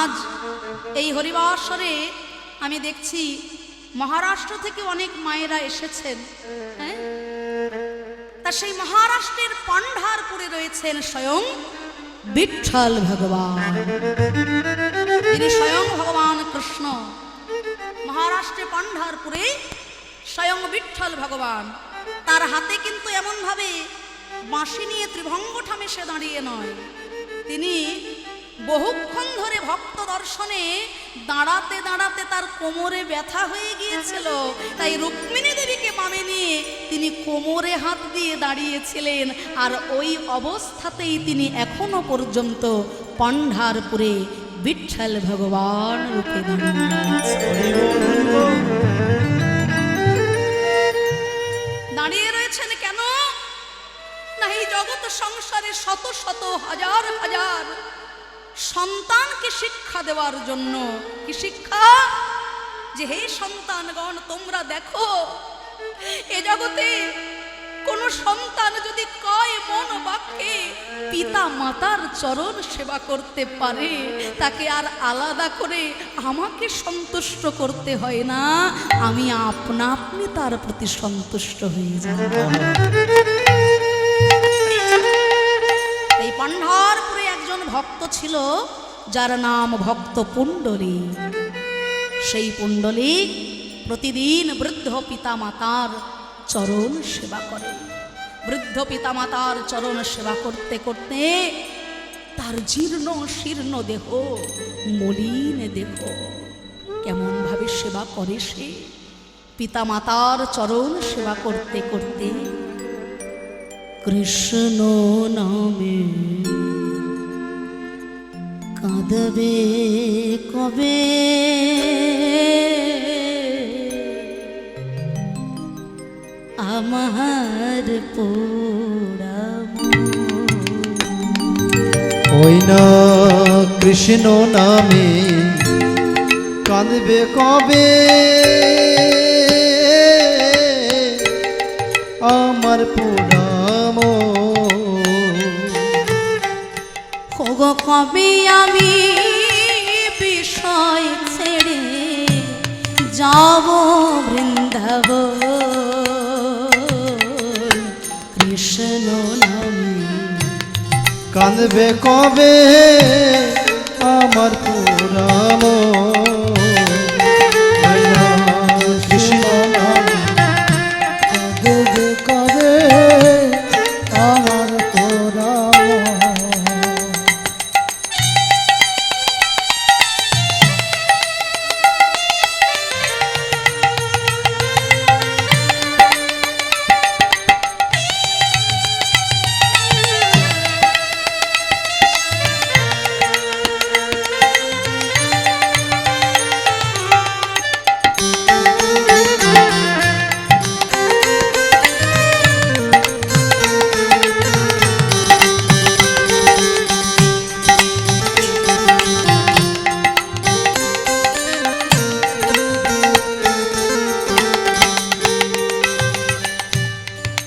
আজ এই হরিবাসরে আমি দেখছি মহারাষ্ট্র থেকে অনেক মায়েরা এসেছেন। হ্যাঁ, তা সেই মহারাষ্ট্রের পান্ডারপুরে রয়েছেন স্বয়ং বিঠ্ঠল ভগবান, যিনি স্বয়ং ভগবান কৃষ্ণ। মহারাষ্ট্রে পান্ডারপুরে স্বয়ং বিঠ্ঠল ভগবান, তার হাতে কিন্তু এমন ভাবে বাঁশি নিয়ে ত্রিভঙ্গ ঠামে সে দাঁড়িয়ে নয়, তিনি বহুক্ষণ ধরে ভক্ত দর্শনে দাঁড়াতে দাঁড়াতে তার কোমরে ব্যথা হয়ে গিয়েছিল, তাই রুক্মিণী দেবীকে বামে নিয়ে তিনি কোমরে হাত দিয়ে দাঁড়িয়েছিলেন। আর ওই অবস্থাতেই তিনি এখনো পর্যন্ত পান্ডারপুরে বিঠ্ঠল ভগবান রূপে দাঁড়িয়ে রয়েছেন। কেন না, এই জগৎ সংসারে শত শত হাজার হাজার সন্তানকে শিক্ষা দেওয়ার জন্য। কি শিক্ষা? যে হে সন্তানগণ, তোমরা দেখো এ জগতে কোন সন্তান যদি কয় মন বাক্যে পিতা মাতার চরণ সেবা করতে পারে, তাকে আর আলাদা করে আমাকে সন্তুষ্ট করতে হয় না, আমি আপনা আপনি তার প্রতি সন্তুষ্ট হয়ে যাব। এই পান্ডারপুরে একজন ভক্ত ছিল যার নাম ভক্ত পুণ্ডলিক। সেই পুণ্ডলিক প্রতিদিন বৃদ্ধ পিতা মাতার চরণ সেবা করেন। বৃদ্ধ পিতা মাতার চরণ সেবা করতে করতে তার জীর্ণ শীর্ণ দেহ, মলিন দেহ কেমন ভাবে সেবা করে সে। পিতা মাতার চরণ সেবা করতে করতে কৃষ্ণ নামে কাঁদবে কবে, আমার পোড়া ওই না কৃষ্ণ নামে কাঁদবে কবে, আমার পোড়া গো কবে আমি বিষয় ছেড়ে যাব বৃন্দাবন, কৃষ্ণ নামে কাঁদবে কবে, আমার পোড়া কৃষ্ণ নামে কাঁদবে কবে, আমার পোড়া।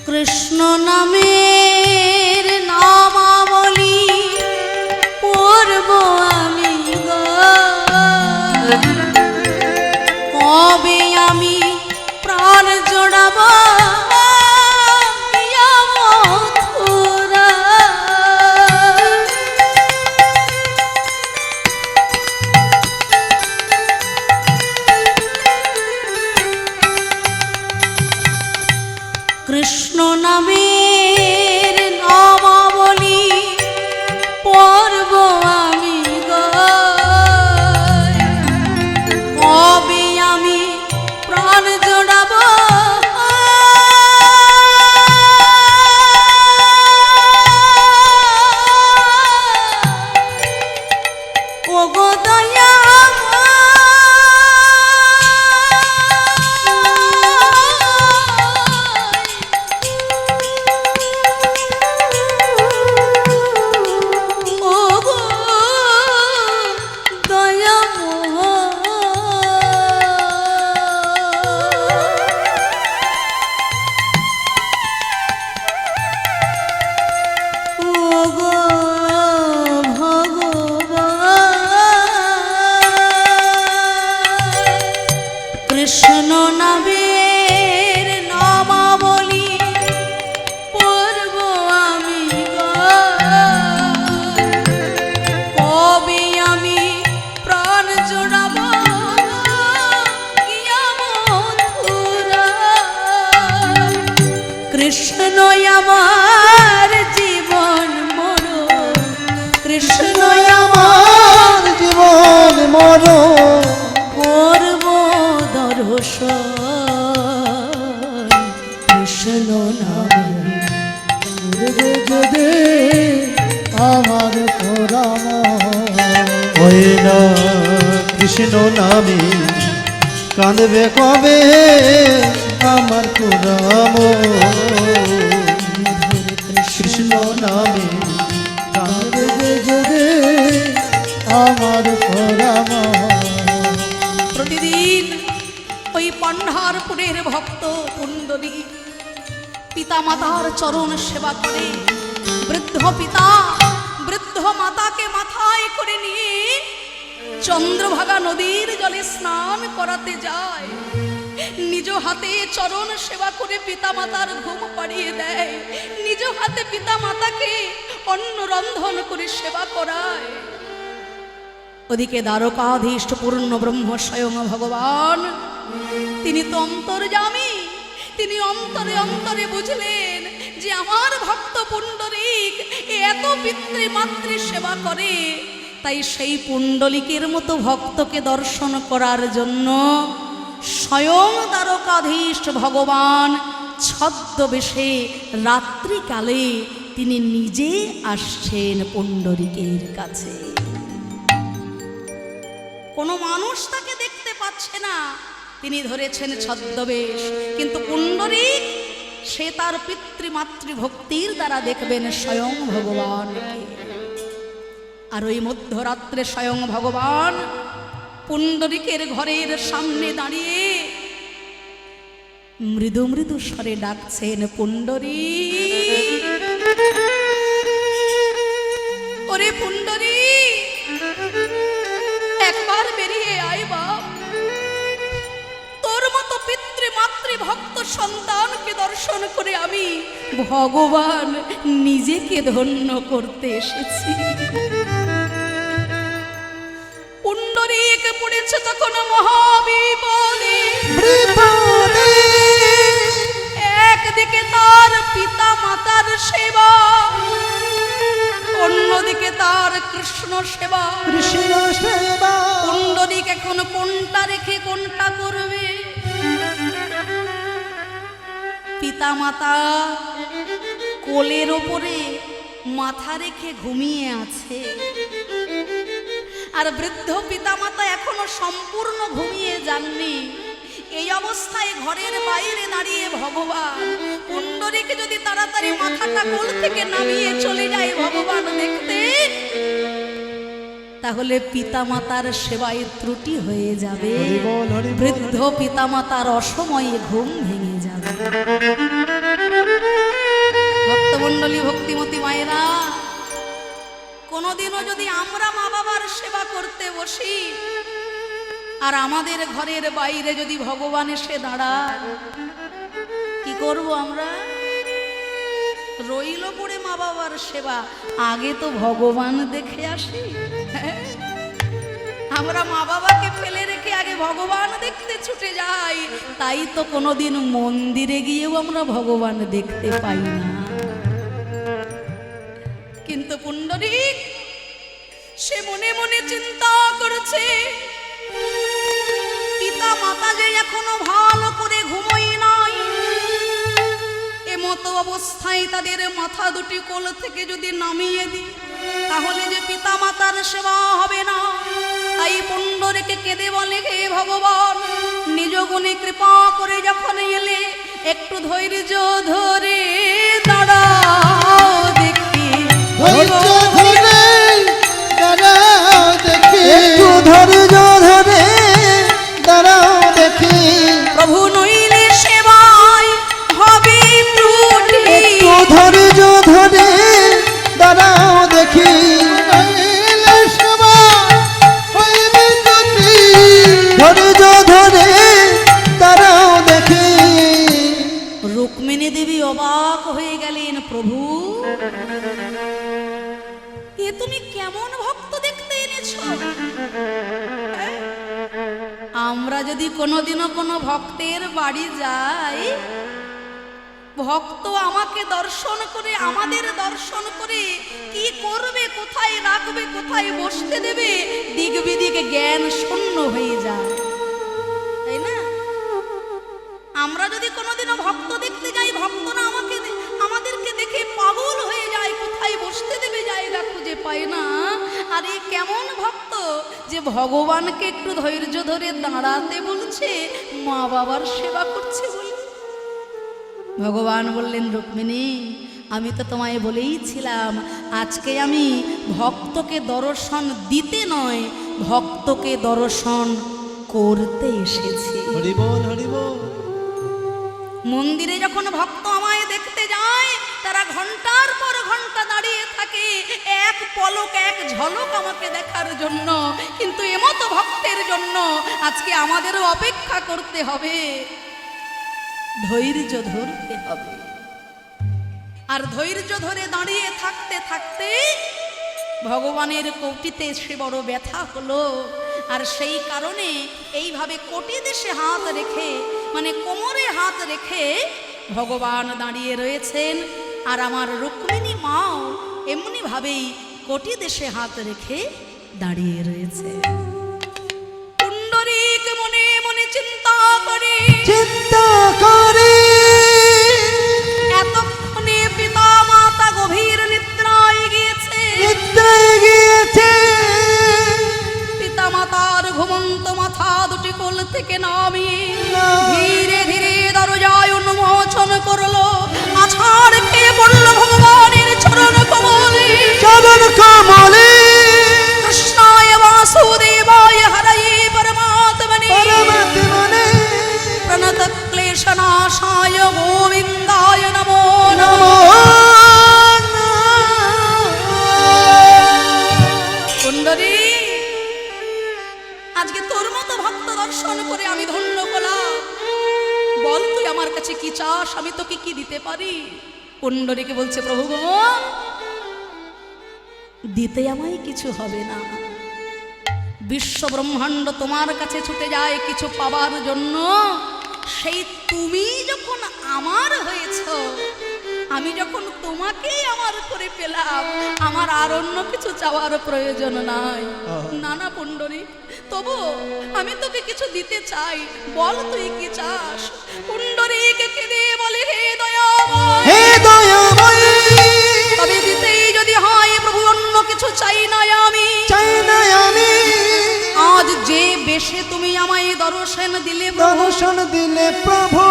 কৃষ্ণ নামের নামাবলী পড়ব আমি গো, কবে আমি প্রাণ জোড়াব মথুরা। কৃষ্ণ নামের নামাবলী পড়ব আমি গো, কবে আমি প্রাণ জোড়াব ও গো দয়া। না কৃষ্ণ নামে কাঁদবে কবে আমার পুরাম কৃষ্ণ নামে কাঁদবে যবে আমার পুরাম প্রতিদিন ওই পান্ডারপুরের ভক্ত পুণ্ডরী পিতা মাতার চরণ সেবা করে। বৃদ্ধ পিতা বৃদ্ধ মাতাকে মাথায় করে নিয়ে চন্দ্রভাগা নদীর জলে স্নান করাতে যায়। নিজ হাতে চরণ সেবা করে পিতা মাতার ঘুম পাড়িয়ে দেয়। নিজ হাতে পিতা মাতাকে অন্ন রন্ধন করে সেবা করায়। ওদিকে দ্বারকাধীষ্ট পূর্ণ ব্রহ্ম স্বয়ং ভগবান, তিনি তো অন্তর্যামী। তিনি অন্তরে অন্তরে বুঝলেন যে আমার ভক্ত পুণ্ডরিক এত পিতৃমাতৃ সেবা করে, তাই সেই পুণ্ডলিকের মতো ভক্তকে দর্শন করার জন্য স্বয়ং দ্বারকাধীষ্ট ভগবান ছদ্মবেশে রাত্রিকালে তিনি নিজে আসছেন পুণ্ডরিকের কাছে। কোনো মানুষ তাকে দেখতে পাচ্ছে না, তিনি ধরেছেন ছদ্মবেশ, কিন্তু পুণ্ডরিক সে তার পিতৃমাতৃ ভক্তির দ্বারা দেখবেন স্বয়ং ভগবানকে। আর ওই মধ্যরাত্রে স্বয়ং ভগবান পুণ্ডরিকের ঘরের সামনে দাঁড়িয়ে মৃদু মৃদু স্বরে ডাকছেন, পুণ্ডরিক, ওরে পুণ্ডরিক, একবার বেরিয়ে আয় বাপ, তোর মতো পিতৃমাতৃ ভক্ত সন্তানকে দর্শন করে আমি ভগবান নিজেকে ধন্য করতে এসেছি। পুণ্ডরিক পড়েছে তখন মহাবিপদে। একদিকে তার পিতা মাতার সেবা, অন্যদিকে তার কৃষ্ণ সেবা। কৃষ্ণ সেবা পুণ্ডরিক এখন কোনটা রেখে কোনটা করবে? পিতা মাতা কোলের ওপরে মাথা রেখে ঘুমিয়ে আছে, আর বৃদ্ধ পিতা মাতা এখনো সম্পূর্ণ ঘুমিয়ে যাননি। এই অবস্থায় ঘরের বাইরে দাঁড়িয়ে ভগবান পুণ্ডরিক যদি তাড়াতাড়ি মাথাটা কোল থেকে নামিয়ে চলে যায় ভগবান দেখতে, তাহলে পিতা মাতার সেবায় ত্রুটি হয়ে যাবে, বৃদ্ধ পিতা মাতার অসময়ে ঘুম ভেঙে যাবে। ভক্তমণ্ডলী, ভক্তিমতী মায়েরা, কোনোদিনও যদি আমরা মা বাবার সেবা করতে বসি আর আমাদের ঘরের বাইরে যদি ভগবান এসে দাঁড়ায়, কি করব আমরা? রইল পড়ে মা বাবার সেবা, আগে তো ভগবান দেখে আসি। আমরা মা বাবাকে ফেলে রেখে আগে ভগবান দেখতে ছুটে যাই, তাই তো কোনোদিন মন্দিরে গিয়েও আমরা ভগবান দেখতে পাই না। কিন্তু পুণ্ডরিক সে মনে মনে চিন্তা করছে, পিতা মাতা যে এখনো ভালো করে ঘুমোই নাই, এমতো অবস্থায় তাদের মাথা দুটি কোল থেকে যদি নামিয়ে দিই, তাহলে যে পিতা মাতার সেবা হবে না। তাই পুণ্ডরিকে কেঁদে বলে, হে ভগবান, নিজ গুণে কৃপা করে যখন এলে একটু ধৈর্য ধরে দাঁড়াও দেখি, একটু ধৈর্য ধরে দাঁড়াও দেখি, প্রভু নইলে সেবায় হবে ত্রুটি। একটু ধৈর্য ধরে দাঁড়াও দেখি, ধৈর্য ধরে দাঁড়াও দেখি। রুক্মিণী দেবী অবাক হয়ে গেলেন, প্রভু, এ তুমি কেমন ভক্ত দেখতে এনেছো? আমরা যদি কোনোদিনও কোনো ভক্তের বাড়ি যাই, ভক্ত আমাকে দর্শন করে, আমাদের দর্শন করে কি করবে, কোথায় রাখবে, কোথায় বসতে দেবে, দিক বিদিকে জ্ঞান শূন্য হয়ে যায়, তাই না? আমরা যদি কোনোদিনও ভক্ত দেখতে যাই, ভক্তরা আমাদেরকে দেখে পাগল হয়ে যায়, কোথায় বসতে দেবে জায়গা খুঁজে পায় না। আর এ কেমন ভক্ত যে ভগবানকে একটু ধৈর্য ধরে দাঁড়াতে বলছে, মা বাবার সেবা করছে বলে। ভগবান বললেন, রুক্মিণী, আমি তো তোমায় বলেইছিলাম আজকে আমি ভক্তকে দর্শন দিতে নয়, ভক্তকে দর্শন করতে এসেছি। হরি বল, হরি বল। মন্দিরে যখন ভক্ত আমায় দেখতে যায়, তারা ঘন্টার পর ঘন্টা দাঁড়িয়ে থাকে এক পলক এক ঝলক আমাকে দেখার জন্য। কিন্তু এমতো ভক্তের জন্য আজকে আমাদেরও অপেক্ষা করতে হবে, ধৈর্য ধরতে হবে। আর ধৈর্য ধরে দাঁড়িয়ে থাকতে থাকতে ভগবানের কোটিতে সে বড় ব্যথা হলো। আর সেই কারণে এইভাবে কোটি দেশে হাত রেখে, মানে কোমরে হাত রেখে ভগবান দাঁড়িয়ে রয়েছেন। আর আমার রুক্মিণী মাও এমনি ভাবেই কোটি দেশে হাত রেখে দাঁড়িয়ে রয়েছে। পুণ্ডরীক মনে মনে চিন্তা করে, চিন্তা করে এতক্ষণে পিতা মাতা গভীর নিদ্রায় গিয়েছে। নিদ্রায় গিয়েছে। পিতা মাতার ঘুমন্ত মাথা দুটি কোল থেকে নামিয়ে ধীরে ধীরে দরজায় উন্মোচন করলো। আছাড় খেয়ে পড়ল ভগবানের চরণ কমলে। চরণ কমলে কৃষ্ণায় বাসুদেবায় হরয়ে পরমাত্মনে পরমাত্মনে প্রণত ক্লেশনাশায় গোবিন্দায় নমো নমো। সুন্দরী, আজকে তোর মতো ভক্ত দর্শন করে আমি ধন্য হলাম। বল তুই আমার কাছে কি চাস, আমি তোকে কি দিতে পারি? পুণ্ডরীকে বলছে, প্রভু গো, দিতে আমায় কিছু হবে না। বিশ্ব ব্রহ্মাণ্ড তোমার কাছে ছুটে যায় কিছু পাবার জন্য। সেই তুমি যখন আমার হয়েছ, আমি যখন তোমাকেই আমার করে পেলাম, আমার আর অন্য কিছু চাওয়ার প্রয়োজন নাই। না না পুণ্ডরী, তবু আমি তোকে কিছু দিতে চাই, বল তুই কি চাস? পুণ্ডরীকে কেঁদে বলে, হে দয়াময়, হে দয়াময়, তবে দিতেই যদি হয় প্রভু, অন্য কিছু চাই না আমি। চাই না আমি। আজ যে বেশে তুমি আমায় দর্শন দিলে প্রভু, দর্শন দিলে প্রভু,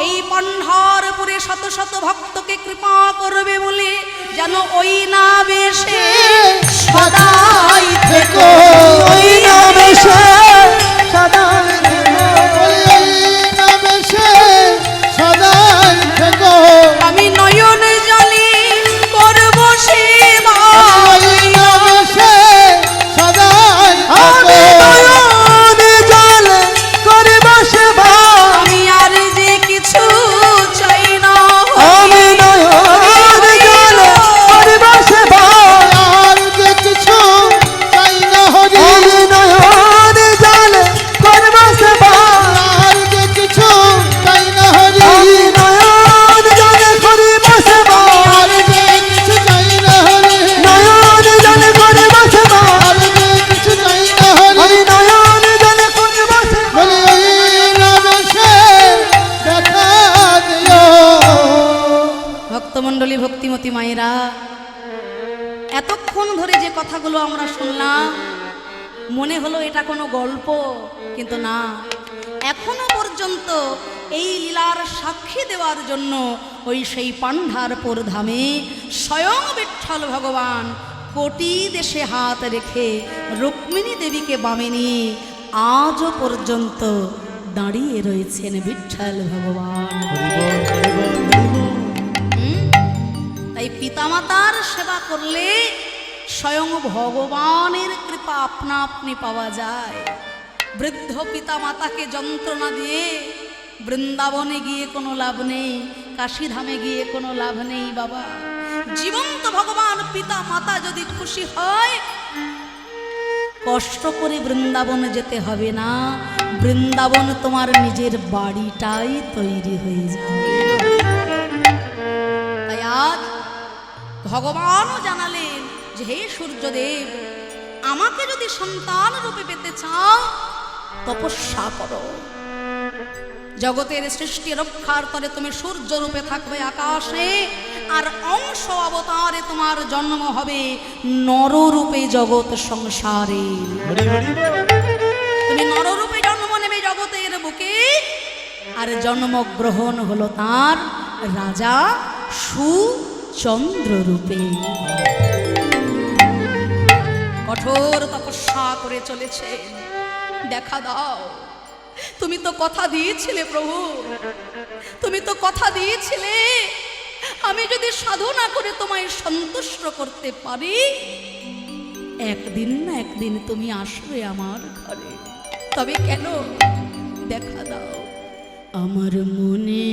এই পণ্ঢারপুরে শত শত ভক্তকে কৃপা করবে বলে যেন ওই না বেশে সদাই থেকো। ওই না বেশে সদাই থেকো। ওই না বেশে সদাই থেকো। আমি নয়ন জলে করব সেবা। ওই না বেশে সদাই থেকো। নয়ন জলে করব সেবা। আমি আর যে কিছু চাই না, আমি নয়ন জলে করব সেবা। আর যে কিছু চাই না হরি। আমি নয়ন জলে করব সেবা। আর যে কিছু চাই না হরি। আমি নয়ন জলে করব সেবা। আর যে কিছু চাই না হরি। নয়ন জলে করব সেবা। আর যে কিছু চাই না হরি। আমি নয়ন জলে করব সেবা। বলি ওই না বেশে দেখা দিও। ভক্তমণ্ডলী, ভক্তিমতী মায়েরা, এতক্ষণ ধরে যে কথাগুলো আমরা শুনলাম, মনে হলো এটা কোনো গল্প, কিন্তু না। এখনো পর্যন্ত এই লীলার সাক্ষী দেওয়ার জন্য ওই সেই পাণ্ঢারপুর ধামে স্বয়ং বিঠ্ঠল ভগবান কোটি দেশে হাত রেখে রুক্মিণী দেবীকে বামে নিয়ে আজও পর্যন্ত দাঁড়িয়ে রয়েছেন বিঠ্ঠল ভগবান। তাই পিতামাতার সেবা করলে স্বয়ং ভগবানের কৃপা আপনা আপনি পাওয়া যায়। বৃদ্ধ পিতামাতাকে যন্ত্রণা দিয়ে বৃন্দাবনে গিয়ে কোনো লাভ নেই, কাশীধামে গিয়ে কোনো লাভ নেই বাবা। জীবন্ত ভগবান পিতা মাতা যদি খুশি হয়, কষ্ট করে বৃন্দাবনে যেতে হবে না, বৃন্দাবন তোমার নিজের বাড়িটাই তৈরি হয়ে যাবে। তাই আজ ভগবানও জানালেন যে হে সূর্যদেব, আমাকে যদি সন্তান রূপে পেতে চাও, তপস্যা করো। জগতের সৃষ্টি রক্ষার তরে তুমি সূর্য রূপে থাকবে আকাশে, আর অংশ অবতারে তোমার জন্ম হবে নররূপে জগৎ সংসারে। তুমি নররূপে জন্ম নেবে জগতের বুকে, আর জন্মগ্রহণ হলো তার রাজা সুচন্দ্র রূপে। কঠোর তপস্যা করে চলেছে, দেখা দাও। তুমি তো কথা দিয়েছিলে প্রভু, তুমি তো কথা দিয়েছিলে আমি যদি সাধনা করে তোমায় সন্তুষ্ট করতে পারি, একদিন না একদিন তুমি আসবে আমার ঘরে। তবে কেন, দেখা দাও। আমার মনে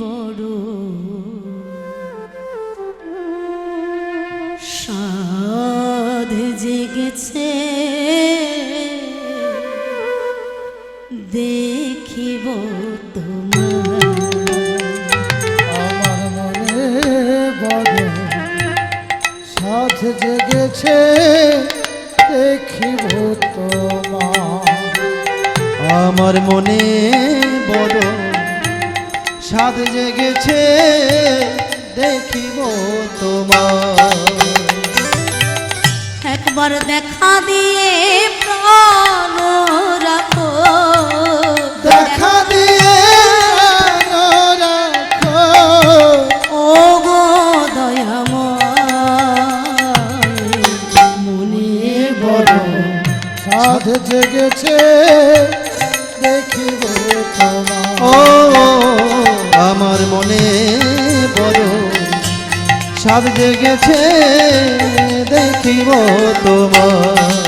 বড় সাধ জেগেছে, দেখিব তোমার। আমার মনে বড় সাধ জেগেছে, দেখিব তোমার। আমার মনে বড় সাধ জেগেছে, দেখিব তোমার। একবার দেখা দিয়ে প্রাণ রাখো, দেখা দিয়ে প্রাণ রাখো, ও গো দয়াময়। মনে বড় সাধ জেগেছে, দেখিব তোমার। ও আমার মনে বড় সাধ জেগেছে, দেখিব তোমার।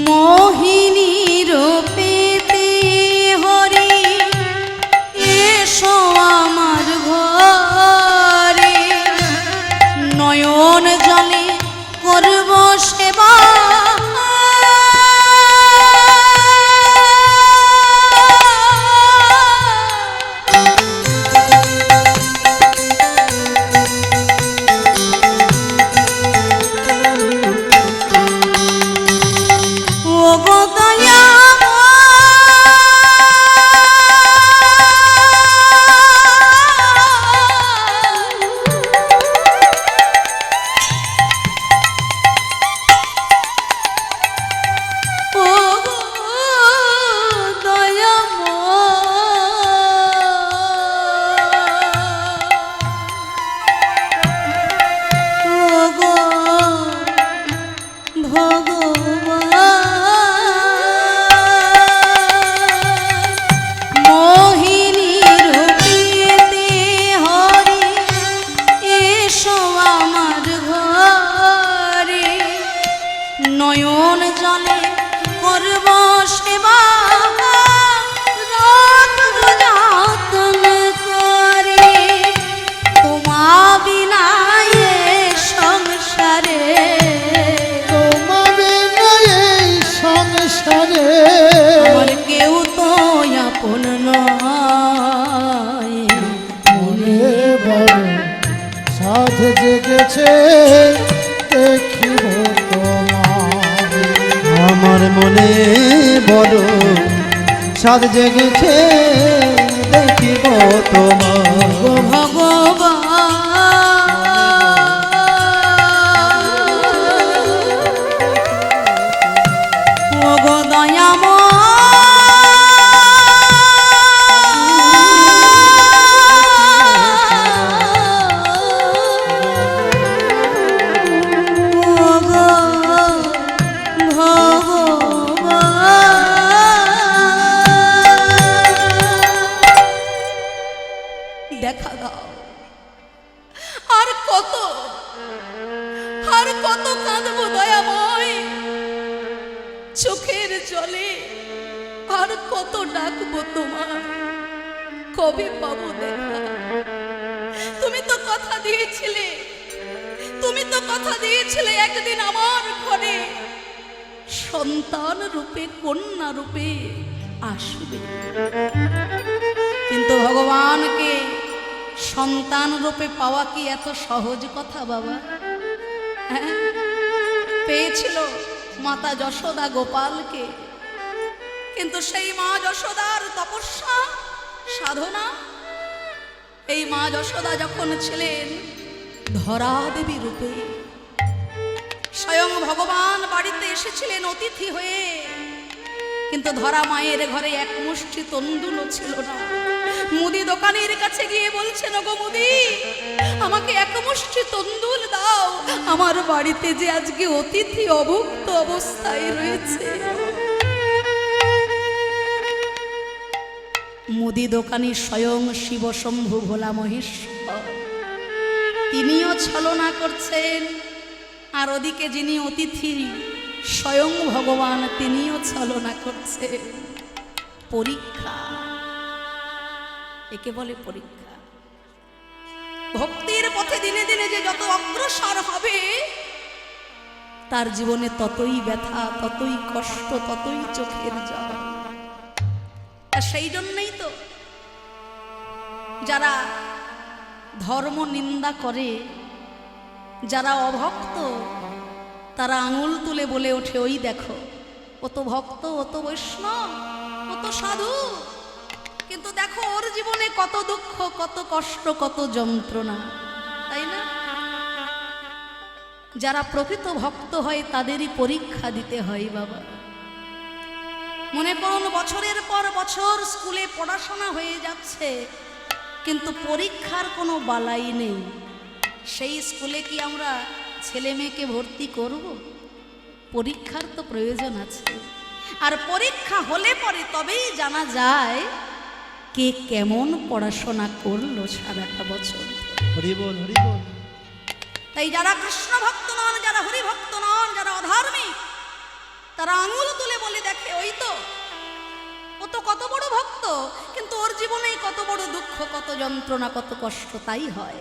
মোহিনী রূপেতে হরি এসো আমার ঘরে, নয়ন জলে করব সেবা, নয়ন জলে করব সেবা, রাখব যতন করে তোমা বিনা এ সংসারে। তোমা বিনা এই সংসারে আমার কেউ তো আপন নয়। মনে বড় সাধ জেগেছে, দেখিব তোমার। আমার মনে বড় সাধ জেগেছে, দেখিব তোমার। ও ভগবান, ও গো দয়াময়, ও গো ভগবান, দেখা দাও। আর কত কাঁদবো দয়াময়, চোখের জলে আর কত ডাকবো তোমার, কবে পাবো দেখা? তুমি তো কথা দিয়েছিলে, তুমি তো কথা দিয়েছিলে একদিন আমার ঘরে সন্তান রূপে, কন্যা রূপে আসবে। কিন্তু ভগবানকে সন্তান রূপে পাওয়া কি এত সহজ কথা বাবা? হ্যাঁ, পেয়েছিল মাতা যশোদা গোপালকে, কিন্তু সেই মা যশোদার তপস্যা সাধনা, এই মা যশোদা যখন ছিলেন ধরা দেবী রূপে, স্বয়ং ভগবান বাড়িতে এসেছিলেন অতিথি হয়ে, কিন্তু ধরা মায়ের ঘরে এক মুষ্টি তন্দুলও ছিল না। মুদি দোকানের কাছে গিয়ে বলছেন, গো মুদি, আমাকে এক মুষ্টি তন্দুল দাও, আমার বাড়িতে যে আজকে অতিথি অভুক্ত অবস্থায় রয়েছে। মুদি দোকানি স্বয়ং শিবশম্ভু ভোলা মহেশ্বর, তিনিও ছলনা করছেন, আর ওদিকে যিনি অতিথি স্বয়ং ভগবান, তিনিও ছলনা করছেন। পরীক্ষা, একে বলে পরীক্ষা। ভক্তির পথে দিনে দিনে যে যত অগ্রসর হবে, তার জীবনে ততই ব্যথা, ততই কষ্ট, ততই চোখের জল। সেই জন্যই তো যারা ধর্ম নিন্দা করে, যারা অভক্ত, তারা আঙুল তুলে বলে ওঠে, ওই দেখো, ও তো ভক্ত, ও তো বৈষ্ণব, ও তো সাধু, কিন্তু দেখো ওর জীবনে কত দুঃখ, কত কষ্ট, কত যন্ত্রণা, তাই না? যারা প্রকৃত ভক্ত হয় তাদেরই পরীক্ষা দিতে হয় বাবা। মনে করুন বছরের পর বছর স্কুলে পড়াশোনা হয়ে যাচ্ছে, কিন্তু পরীক্ষার কোনো বালাই নেই। সেই স্কুলে কি আমরা ছেলে মেয়েকে ভর্তি করব? পরীক্ষার তো প্রয়োজন আছে। আর পরীক্ষা হলে পরে তবেই জানা যায় কে কেমন পড়াশোনা করলো সারাটা বছর। হরি বল, হরি বল। তাই যারা কৃষ্ণ ভক্ত নন, যারা হরি ভক্ত নন, যারা অধার্মিক, তারা আঙুল তুলে বলে দেখে, ওই তো, ও তো কত বড় ভক্ত, কিন্তু ওর জীবনে কত বড় দুঃখ, কত যন্ত্রণা, কত কষ্ট, তাই হয়।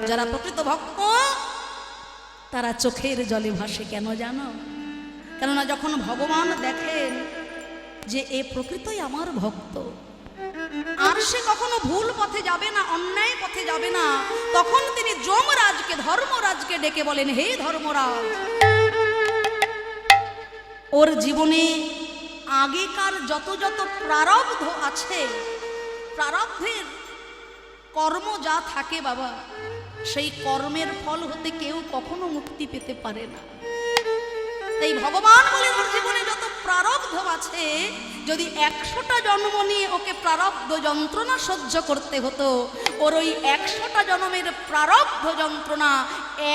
যারা প্রকৃত ভক্ত তারা চোখের জলে ভাসে, কেন জানো? কেননা যখন ভগবান দেখেন যে এ প্রকৃতই আমার ভক্ত, আর সে কখনো ভুল পথে যাবে না, অন্যায় পথে যাবে না, তখন তিনি যমরাজকে, ধর্মরাজকে ডেকে বলেন, হে ধর্মরাজ, ওর জীবনে আগেকার যত যত প্রারব্ধ আছে, প্রারব্ধের কর্ম যা থাকে বাবা, সেই কর্মের ফল হতে কেউ কখনো মুক্তি পেতে পারে না। তাই ভগবান বলেন, ওর জীবনে যত প্রারব্ধ আছে, যদি 100টা জন্ম নিয়ে ওকে প্রারব্ধ যন্ত্রণা সহ্য করতে হতো, ওর ওই 100টা জন্মের প্রারব্ধ যন্ত্রণা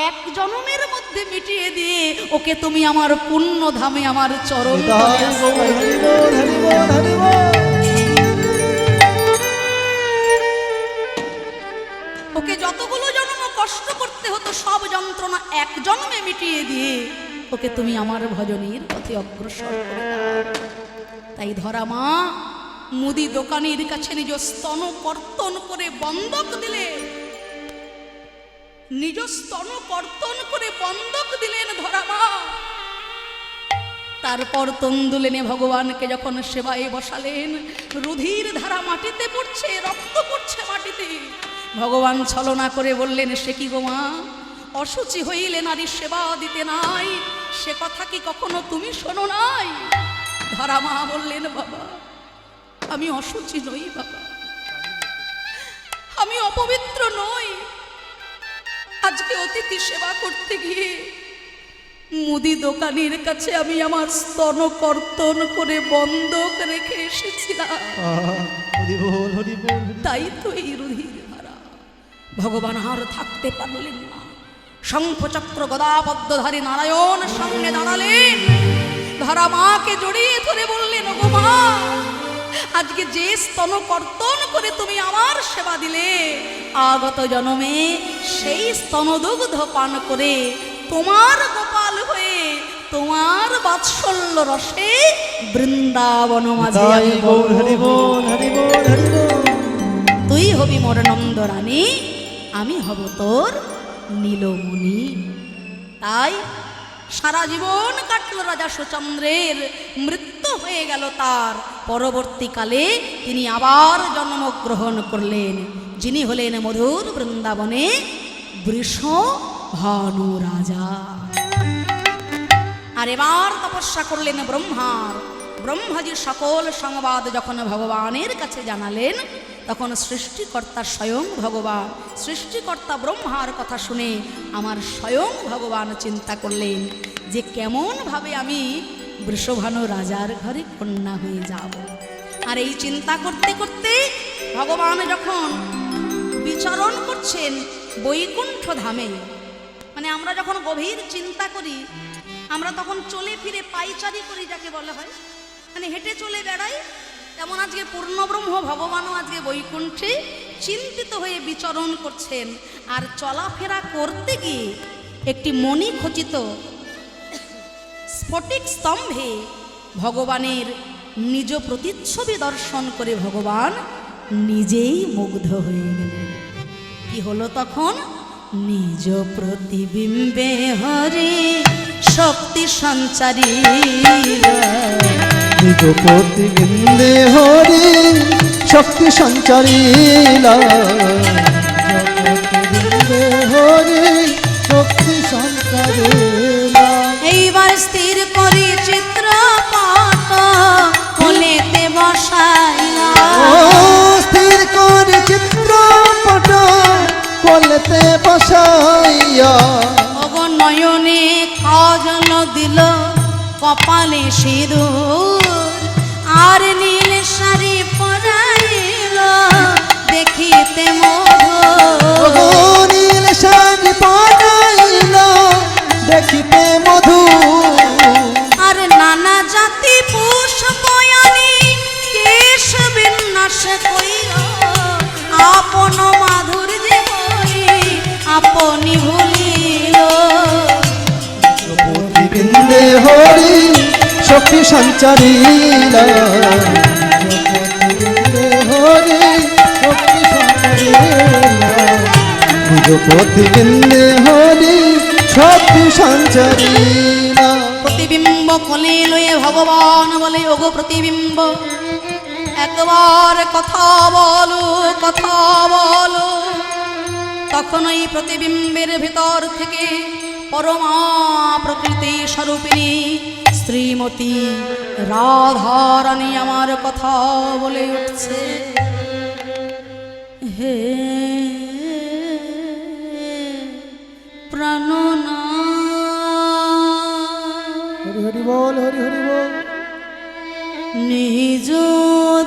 এক জন্মের মধ্যে মিটিয়ে দিয়ে ওকে তুমি আমার পুণ্য ধামে, আমার চরণ তলে আশ্রয় দিও। ওকে যতগুলো জন্ম কষ্ট করতে হতো, সব যন্ত্রণা এক জন্মে মিটিয়ে দিয়ে ওকে তুমি আমার ভজনের পথে অগ্রসর করে দাও। তাই ধরা মা মুদি দোকানের কাছে নিজ স্তন কর্তন করে বন্ধক দিলে, নিজ স্তন কর্তন করে বন্ধক দিলেন ধরা মা। তারপর তন্দুল এনে ভগবানকে যখন সেবায় বসালেন, রুধির ধারা মাটিতে পড়ছে, রক্ত পড়ছে মাটিতে। ভগবান ছলনা করে বললেন, সে কি গো মা, অসুচি হইলে নারী সেবা দিতে নাই, সে কথা কি কখনো তুমি শোনো নাই? ধরা মা বললেন, বাবা আমি অসুচি নই, বাবা আমি অপবিত্র নই। আজকে অতিথি সেবা করতে গিয়ে মুদি দোকানের কাছে আমি আমার স্তন কর্তন করে বন্ধক রেখে এসেছিলাম। হরি বল, হরি বল। তাই তো এই রুধির ধারা। ভগবান আর থাকতে পারলেন না, শঙ্খচক্র গদাপদ্মধারী নারায়ণ সঙ্গে দাঁড়ালেন, ধরা মাকে জড়িয়ে ধরে বললেন, ওগো মা, আজকে যে স্তন কর্তন করে তুমি আমার সেবা দিলে, আগত জন্মে সেই স্তনদুগ্ধ পান করে তোমার গোপাল হয়ে তোমার বাৎসল্য রসে বৃন্দাবন মাঝে আমি গৌর হরি বল, হরি বল, হরি বল। তুই হবি মোর নন্দ রানী, আমি হব তোর নীলমণি। তাই সারা জীবন কাটল রাজা সুচন্দ্রের, মৃত্যু হয়ে গেল তার। পরবর্তীকালে তিনি আবার জন্মগ্রহণ করলেন, যিনি হলেন মধুর বৃন্দাবনে বৃষভানু রাজা। আর এবার তপস্যা করলেন ব্রহ্মার ব্রহ্মাজি সকল সংবাদ যখন ভগবানের কাছে জানালেন, তখন সৃষ্টিকর্তা স্বয়ং ভগবান, সৃষ্টিকর্তা ব্রহ্মার কথা শুনে আমার স্বয়ং ভগবান চিন্তা করলেন যে কেমনভাবে আমি বৃষভানু রাজার ঘরে কন্যা হয়ে যাব। আর এই চিন্তা করতে করতে ভগবান যখন বিচরণ করছেন বৈকুণ্ঠ ধামে, মানে আমরা যখন গভীর চিন্তা করি, আমরা তখন চলে ফিরে পাইচারি করি, যাকে বলা হয়, মানে হেঁটে চলে বেড়াই। তেমন আজকে পূর্ণব্রহ্ম ভগবানও আজকে বৈকুণ্ঠে চিন্তিত হয়ে বিচরণ করছেন। আর চলাফেরা করতে গিয়ে একটি মণি খচিত স্ফটিক স্তম্ভে ভগবানের নিজ প্রতিচ্ছবি দর্শন করে ভগবান নিজেই মুগ্ধ হয়ে গেলেন। কি হলো তখন? নিজ প্রতিবিম্বে হরি শক্তি সঞ্চারী, নিজ প্রতিবিন্দে হরি শক্তি সঞ্চারিলা, প্রতিবিন্দে হরি শক্তি সঞ্চারিলা। এইবার স্থির করি চিত্রপট কোলেতে বসাইলা, স্থির করে চিত্রপট কোলেতে বসাইয়া, অগ নয়নে কাজল দিল কপালে সিঁদুর, আর নীল শাড়ি পরাইল দেখিতে মধুর, নীল শাড়ি পরাইল দেখিতে মধু, আর নানা জাতি পুষ্প আনি কেশ বিন্যাস কইল, আপন মাধুর্য বই আপনি ভুলিল। প্রতিবিন্দে হরি শক্তি সঞ্চারিলা, প্রতিবিন্দে হরি শক্তি সঞ্চারিলা, নিজ প্রতিবিন্দে হরি শক্তি সঞ্চারিলা। প্রতিবিম্ব কোলে লয়ে ভগবান বলে, ওগো প্রতিবিম্ব একবার কথা বলো, কথা বলো। তখন ওই প্রতিবিম্বের ভিতর থেকে পরমা প্রকৃতি স্বরূপিণী শ্রীমতী রাধারানী আমার কথা বলে উঠছে। হে প্রাণনা, হরি হরি বল, হরি হরি বল। নিজ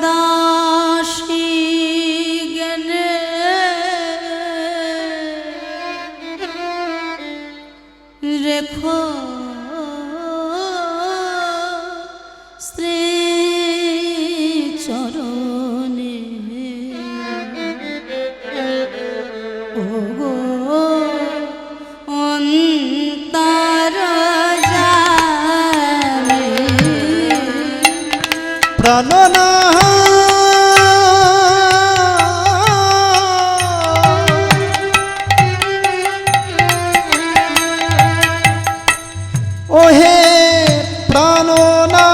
দাসী জ্ঞানে রেখো স্ত্রী চরণে, ওগো অন্তর জানে প্রাণনা ওহে প্রাণনা,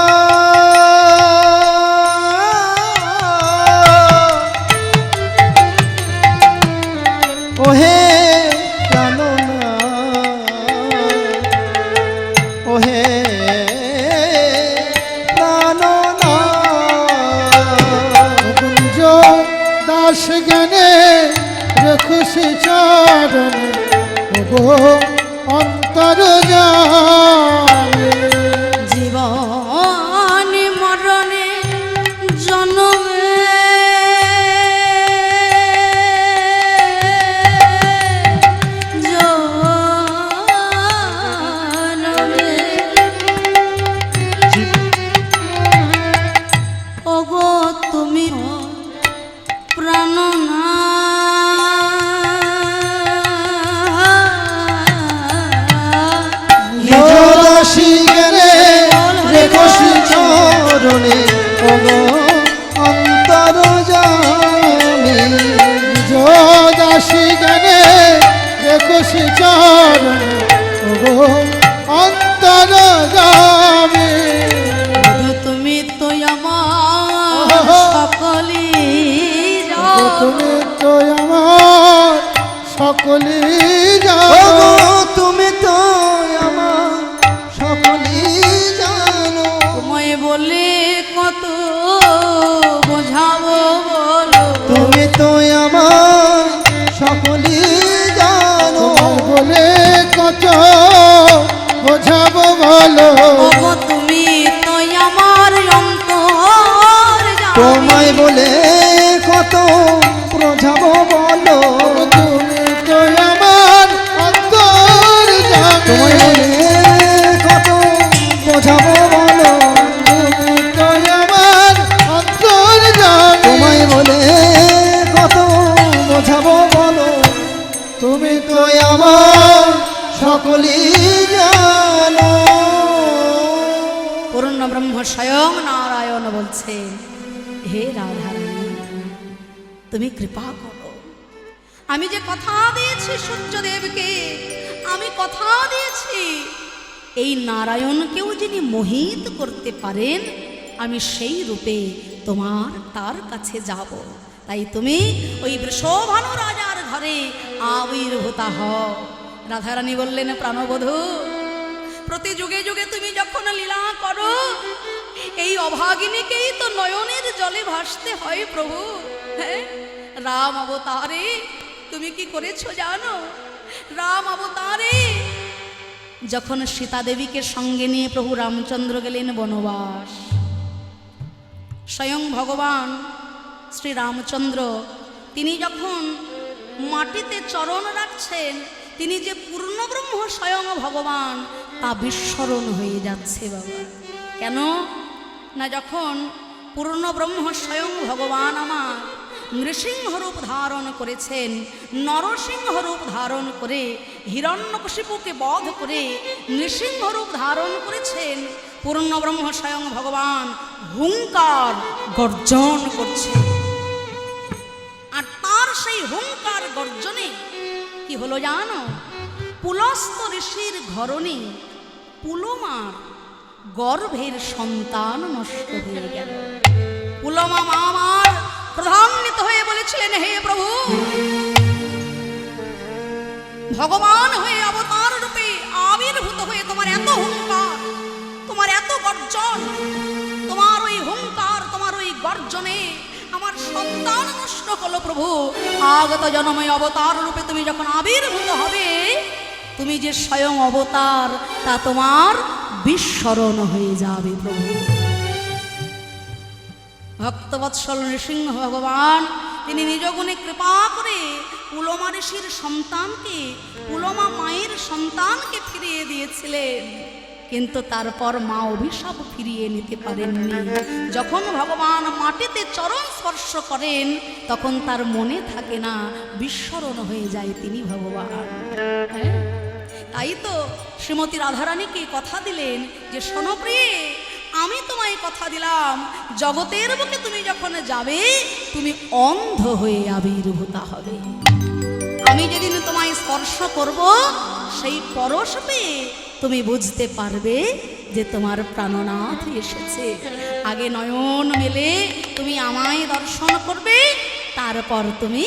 ওহে প্রাণনা, ওহে প্রাণনা, কুঞ্জ দাস জ্ঞানে রেখুষি চরণে, ওগো অন্তর জানে। জীবন মরণে জন্মে জনমে, ওগো তুমি প্রাণনা, দাসী জ্ঞানে রেখুষি চরণে, ওগো অন্তর জানে। দাসী জ্ঞানে রেখুষি চরণে, ওগো অন্তর জানে। তুমি তো আমার সকলি, তুমি তো আমার সকলি জানো, তুমি তো আমার সকলি জানো। তোমায় বলে কত বোঝাবো বলো ওগো তুমি তো আমার অন্তর জানি। তোমায় বলে কত বোঝাবো বলো তুমি তো আমার অন্তর জানো তোমায় বলে কত বোঝাবো বলো তুমি তো আমার অন্তর জানো তোমায় বলে কত বোঝাবো বলো তুমি তো আমার সকলই জানো পূর্ণ ব্রহ্ম স্বয়ং নারায়ণ বলছেন, হে রাধারানী তুমি কৃপা করো, আমি যে কথা দিয়েছি সূর্যদেবকে, আমি কথা দিয়েছি এই নারায়ণকেও যিনি মোহিত করতে পারেন আমি সেই রূপে তোমার তার কাছে যাব। তাই তুমি ওই বৃষভানু রাজার ঘরে আবির্ভূতা হও। রাধারানী বললেন, প্রাণবধূ প্রতি যুগে যুগে তুমি যখন লীলা করো এই অভাগিনীকেই তো নয়নের জলে ভাসতে হয় প্রভু। হ্যাঁ, রাম অবতারে তুমি কি করেছো জানো? রাম অবতারে যখন সীতা দেবীকে সঙ্গে নিয়ে প্রভু রামচন্দ্র গেলেন বনবাস, স্বয়ং ভগবান শ্রী রামচন্দ্র তিনি যখন মাটিতে চরণ রাখছেন, তিনি যে পূর্ণ ব্রহ্ম স্বয়ং ভগবান তা বিস্মরণ হয়ে যাচ্ছে বাবা। কেন না, যখন পূর্ণ ব্রহ্ম স্বয়ং ভগবান আমার নৃসিংহ রূপ ধারণ করেছেন, নরসিংহ রূপ ধারণ করে হিরণ্যকশিপুকে বধ করে নৃসিংহ রূপ ধারণ করেছেন, পূর্ণ ব্রহ্ম স্বয়ং ভগবান হুঙ্কার গর্জন করছে। আর তার সেই হুঙ্কার গর্জনে কি হলো জানো? পুলস্ত ঋষির ঘরণী পুলমার গর্ভের সন্তান নষ্ট হয়ে গেল। পুলমা মা আমার প্রধান্বিত হয়ে বলেছিলেন, হে প্রভু, ভগবান হয়ে অবতার রূপে আবির্ভূত হয়ে তোমার এত হুঙ্কার, তোমার এত গর্জন, তোমার ওই হুঙ্কার, তোমার ওই গর্জনে আমার সন্তান নষ্ট হলো প্রভু। আগত জন্মে অবতার রূপে তুমি যখন আবির্ভূত হবে, তুমি যে স্বয়ং অবতার তা তোমার বিস্মরণ হয়ে যাবে প্রভু। ভক্তবৎসল নৃসিংহ ভগবান তিনি নিজ গুণে কৃপা করে পুলমা ঋষির সন্তানকে, পুলমা মায়ের সন্তানকে ফিরিয়ে দিয়েছিলেন, কিন্তু তারপর মা অভিশাপ ফিরিয়ে নিতে পারেননি। যখন ভগবান মাটিতে চরণ স্পর্শ করেন তখন তার মনে থাকে না, বিস্মরণ হয়ে যায় তিনি ভগবান। হ্যাঁ, তাই তো শ্রীমতী রাধারানীকে কথা দিলেন যে শোনো প্রিয়ে, আমি তোমায় কথা দিলাম জগতের বুকে তুমি যখন যাবে তুমি অন্ধ হয়ে আবির্ভূতা হবে। আমি যেদিন তোমায় স্পর্শ করব সেই পরশ পেয়ে তুমি বুঝতে পারবে যে তোমার প্রাণনাথ এসেছে। আগে নয়ন মেলে তুমি আমায় দর্শন করবে, তারপর তুমি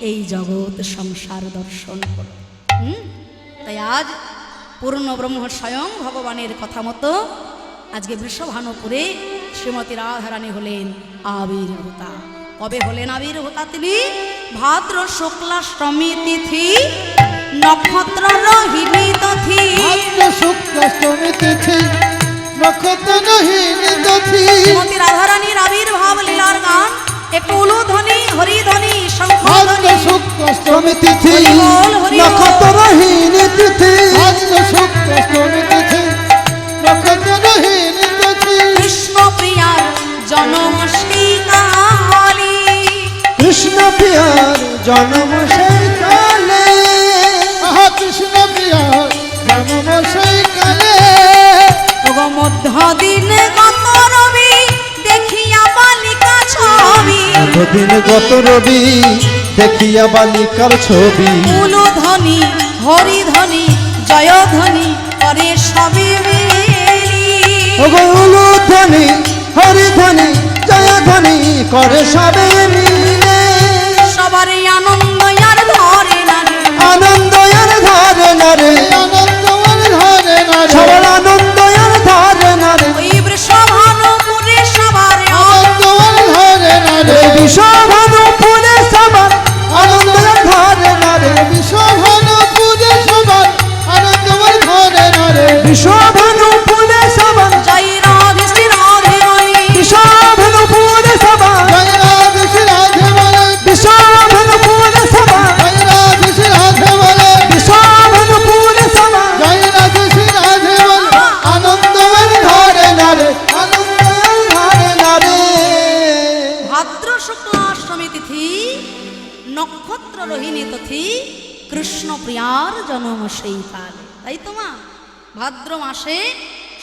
এই জগৎ সংসার দর্শন করবে। তাই আজ পূর্ণ ব্রহ্ম স্বয়ং ভগবানের কথা মতো আজকে বৃষভানুপুরে শ্রীমতী রাধারানী হলেন আবির্ভূতা। কবে হলেন আবির্ভূতা তিনি? ভাদ্র শুক্লাষ্টমী তিথি নক্ষত্র রোহিণী তিথি। ভাদ্র শুক্লাষ্টমী তিথি নক্ষত্র রোহিণী তিথি। শ্রীমতী রাধারানীর আবির্ভাব লীলার গান একটু উলুধ্বনি, হরিধ্বনি, ভাদ্র শঙ্খধ্বনি। শুক্লাষ্টমী তিথি হরি বল, হরি বল। নক্ষত্র রোহিণী তিথি। ভাদ্র শুক্লাষ্টমী তিথি নক্ষত্র রোহিণী তিথি। কৃষ্ণ প্রিয়ার জনম শ্রীকালী, কৃষ্ণ প্রিয়ার জন্ম সেই কালে। আহা কৃষ্ণ প্রিয়ার জন্ম সেই কালে। ওগো মধ্য দিনে গত রবি দেখিয়া বালিকা ছবি। দিন গত রবি দেখিয়া বালিকার ছবি। উলুধ্বনি, হরিধ্বনি, জয়ধ্বনি করে সবে মেলি। ওগো উলুধ্বনি, হরিধ্বনি, জয়ধ্বনি করে সবে মিলে। সবারই আনন্দ আর ধরে না রে, আনন্দ আর ধরে না রে, আনন্দ ধরে না রে। সবার আনন্দ আর ধরে না রে। ওই বৃষভানুপুরে সবার আনন্দ ধরে না রে। বিশ্বভানুপুরে সবার আনন্দ আর ধরে না রে। বিশ্বভানুপুরে সবার আনন্দ তিথি কৃষ্ণ প্রিয়ার জন্ম সেই কালে, তাই তো মা? ভাদ্র মাসে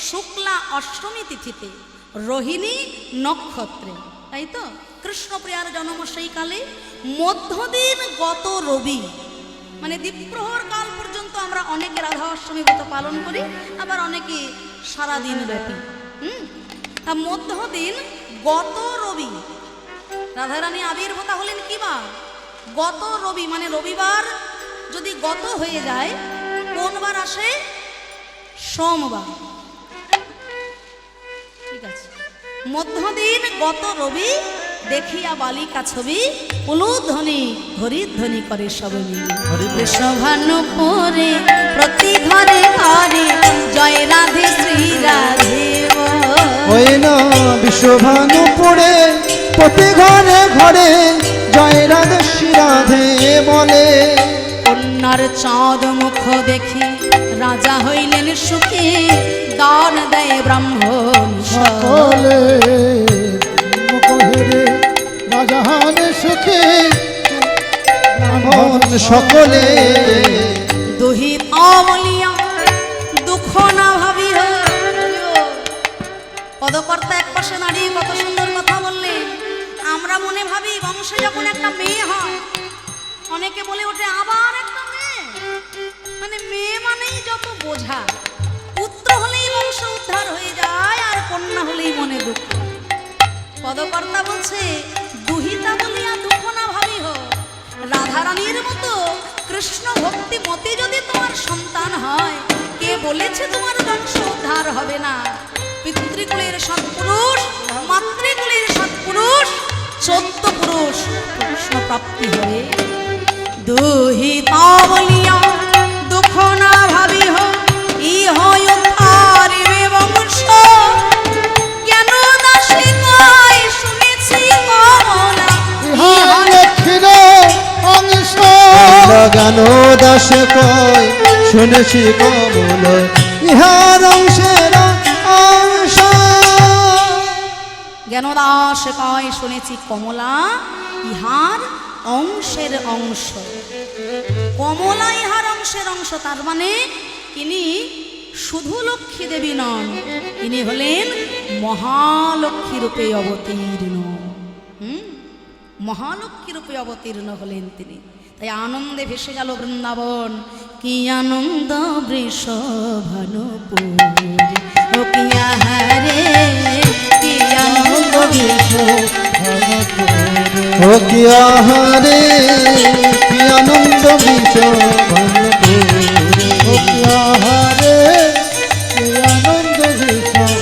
শুক্লা অষ্টমী তিথিতে রোহিণী নক্ষত্রে, তাই তো কৃষ্ণ প্রিয়ার জন্ম সেই কালে। মধ্যদিন গত রবি, মানে দ্বীপ্রহর কাল পর্যন্ত আমরা অনেকে রাধা অষ্টমী ব্রত পালন করি, আবার অনেকে সারাদিন ব্যাপী। তা মধ্যদিন গত রবি রাধারানী আবির্ভূতা হলেন কি বার? গত রবি, মানে রবিবার যদি গত হয়ে যায় কোন বার আসে? সোমবার, ঠিক আছে। মধ্যদিন গত রবি দেখিয়া বালিকা ছবি উলুধ্বনি হরিধ্বনি করে সবে মিলে। শোভানু পরে প্রতি ঘরে ঘরে জয় রাধে শ্রী রাধে ওই না বিশ্বভানু পড়ে প্রতি ঘরে ঘরে জয় রাধে শ্রী রাধে বলে। কন্যার চাঁদ মুখ দেখি রাজা হইলেন সুখী, দান দেয় ব্রাহ্মণ সকলে মুখেরে রাজাহান সুখে মন সকলে দুহিত বলিয়া দুঃখ না ভাবিও। পদকর্তা এক পাশে দাঁড়িয়ে কত সুন্দর কথা বললেন। আমরা মনে ভাবি বংশে যখন একটা মেয়ে হয়, অনেকে বলে ওঠে আবার একটা মেয়ে, মানে মেয়ে মানেই যত বোঝা। পুত্র হলেই বংশ উদ্ধার হয়ে যায়, আর কন্যা হলেই মনে দুঃখ। পদকর্তা বলছে দুহিতা বলিয়া দুঃখ না ভাবিহ। রাধারানীর মতো কৃষ্ণ ভক্তি মতে যদি তোমার সন্তান হয়, কে বলেছে তোমার বংশ উদ্ধার হবে না? পিতৃকুলের সৎপুরুষ, মাতৃকুলের সৎপুরুষ, 14 পুরুষ কৃষ্ণ প্রাপ্তি হবে। দুহিতা বলিয়া দুঃখ না ভাবিহ, ইহ উদ্ধারিবে বংশ। জ্ঞান দাসে কয় শুনেছি কমলা, ইহা লক্ষ্মীর অংশ গান দাস কয় শুনেছি কমল ইহার অংশের অংশ। জ্ঞানদাস কয় শুনেছি কমলা ইহার অংশের অংশ। কমলা ইহার অংশের অংশ, তার মানে ইনি শুধু লক্ষ্মী দেবী নন, ইনি হলেন মহালক্ষ্মী রূপে অবতীর্ণ। মহালক্ষ্মী রূপে অবতীর্ণ হলেন তিনি। তাই আনন্দে ভেসে গেল বৃন্দাবন। কি আনন্দ বৃষভানুপুর, ও কি আহারে কি আনন্দ ও কি আহারে কি আনন্দ বিশ্বভানুপুরে। ও কি আহারে কি আনন্দ বিশ্বভানুপুরে।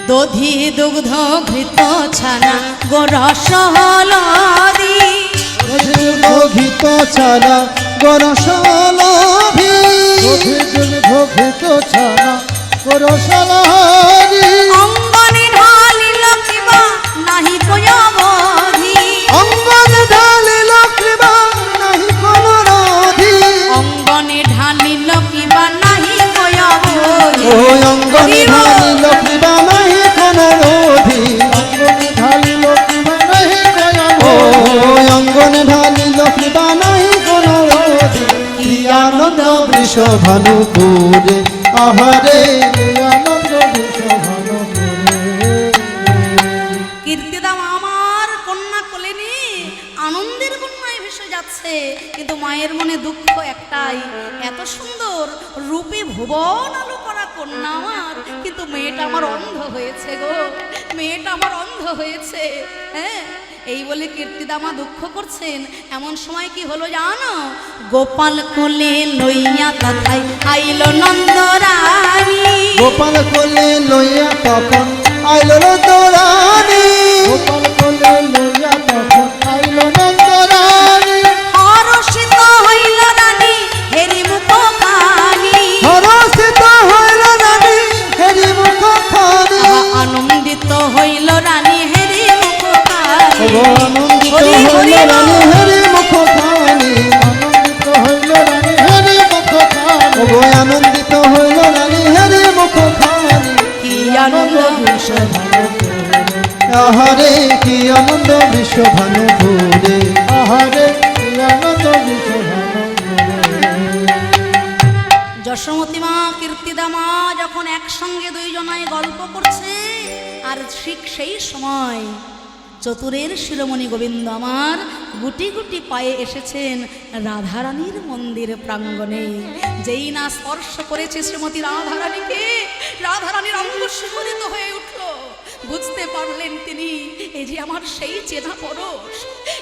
দধি দুগ্ধ ঘৃত ছানা গোরস হলদি, ঘিত ছাড়া গরসলভি ঘোষিত ছানা করসলহরি। অঙ্গনে ঢালিল কিবা নাহি কয়বধি, অঙ্গন ঢালিল কৃপা নাহি কোন রোধি। অঙ্গনে ঢালিল কিবা নাহি কয়বধি। ও অঙ্গন ঢালিল কৃপা নাহি কোন রোধি। অঙ্গনে ঢালিল কিবা নাহি কয়বধি। ও অঙ্গন ঢালিল কৃপা নাহি কোন রোধি। কি আনন্দ বৃষভানুপুরে আহারে কি আনন্দ বিশ্বভানুপুরে। কীর্তিদাম আমার কন্যা কোলেনি আনন্দের বন্যায় ভেসে যাচ্ছে, কিন্তু মায়ের মনে দুঃখ একটাই, এত সুন্দর রূপে ভুবন আলো করা কন্যা আমার, কিন্তু মেয়েটা আমার অন্ধ হয়েছে গো, মেয়েটা আমার অন্ধ হয়েছে। হ্যাঁ, এই বলে কীর্তিদামা দুঃখ করছেন। এমন সময় কি হলো জানো? গোপাল কোলে লইয়া তাই আইল নন্দরানী। গোপাল কোলে লইয়া তখন আইল নন্দরানী। গোপাল কোলে লইয়া তখন আইল নন্দরানী। হরষিত হইল রানী হেরি মুখ খানি, হরষিত হইল রানী হেরি মুখ খানি। আনন্দিত হইল রানী হেরি মুখ খানি। আনন্দিত হইল রানী হেরি মুখ খানি। আনন্দিত হইল রানী হেরি মুখ খানি। আনন্দিত হইল রানী হেরি মুখ খানি। কি আনন্দ আহারে কি আনন্দ বিশ্বভানুপুরে। আহারে কি আনন্দ বিশ্বভানন্দ রে। যশোমতী মা কীর্তিদা মা যখন একসঙ্গে দুইজনায় গল্প করছে, আর ঠিক সেই সময় চতুরের শিরোমণি গোবিন্দ আমার গুটি গুটি পায়ে এসেছেন রাধারানীর মন্দির প্রাঙ্গণে। যেই না স্পর্শ করেছে শ্রীমতী রাধারানীকে, রাধারানীর অঙ্গ শিহরিত হয়ে উঠল। বুঝতে পারলেন তিনি, এই যে আমার সেই চেনা পরশ,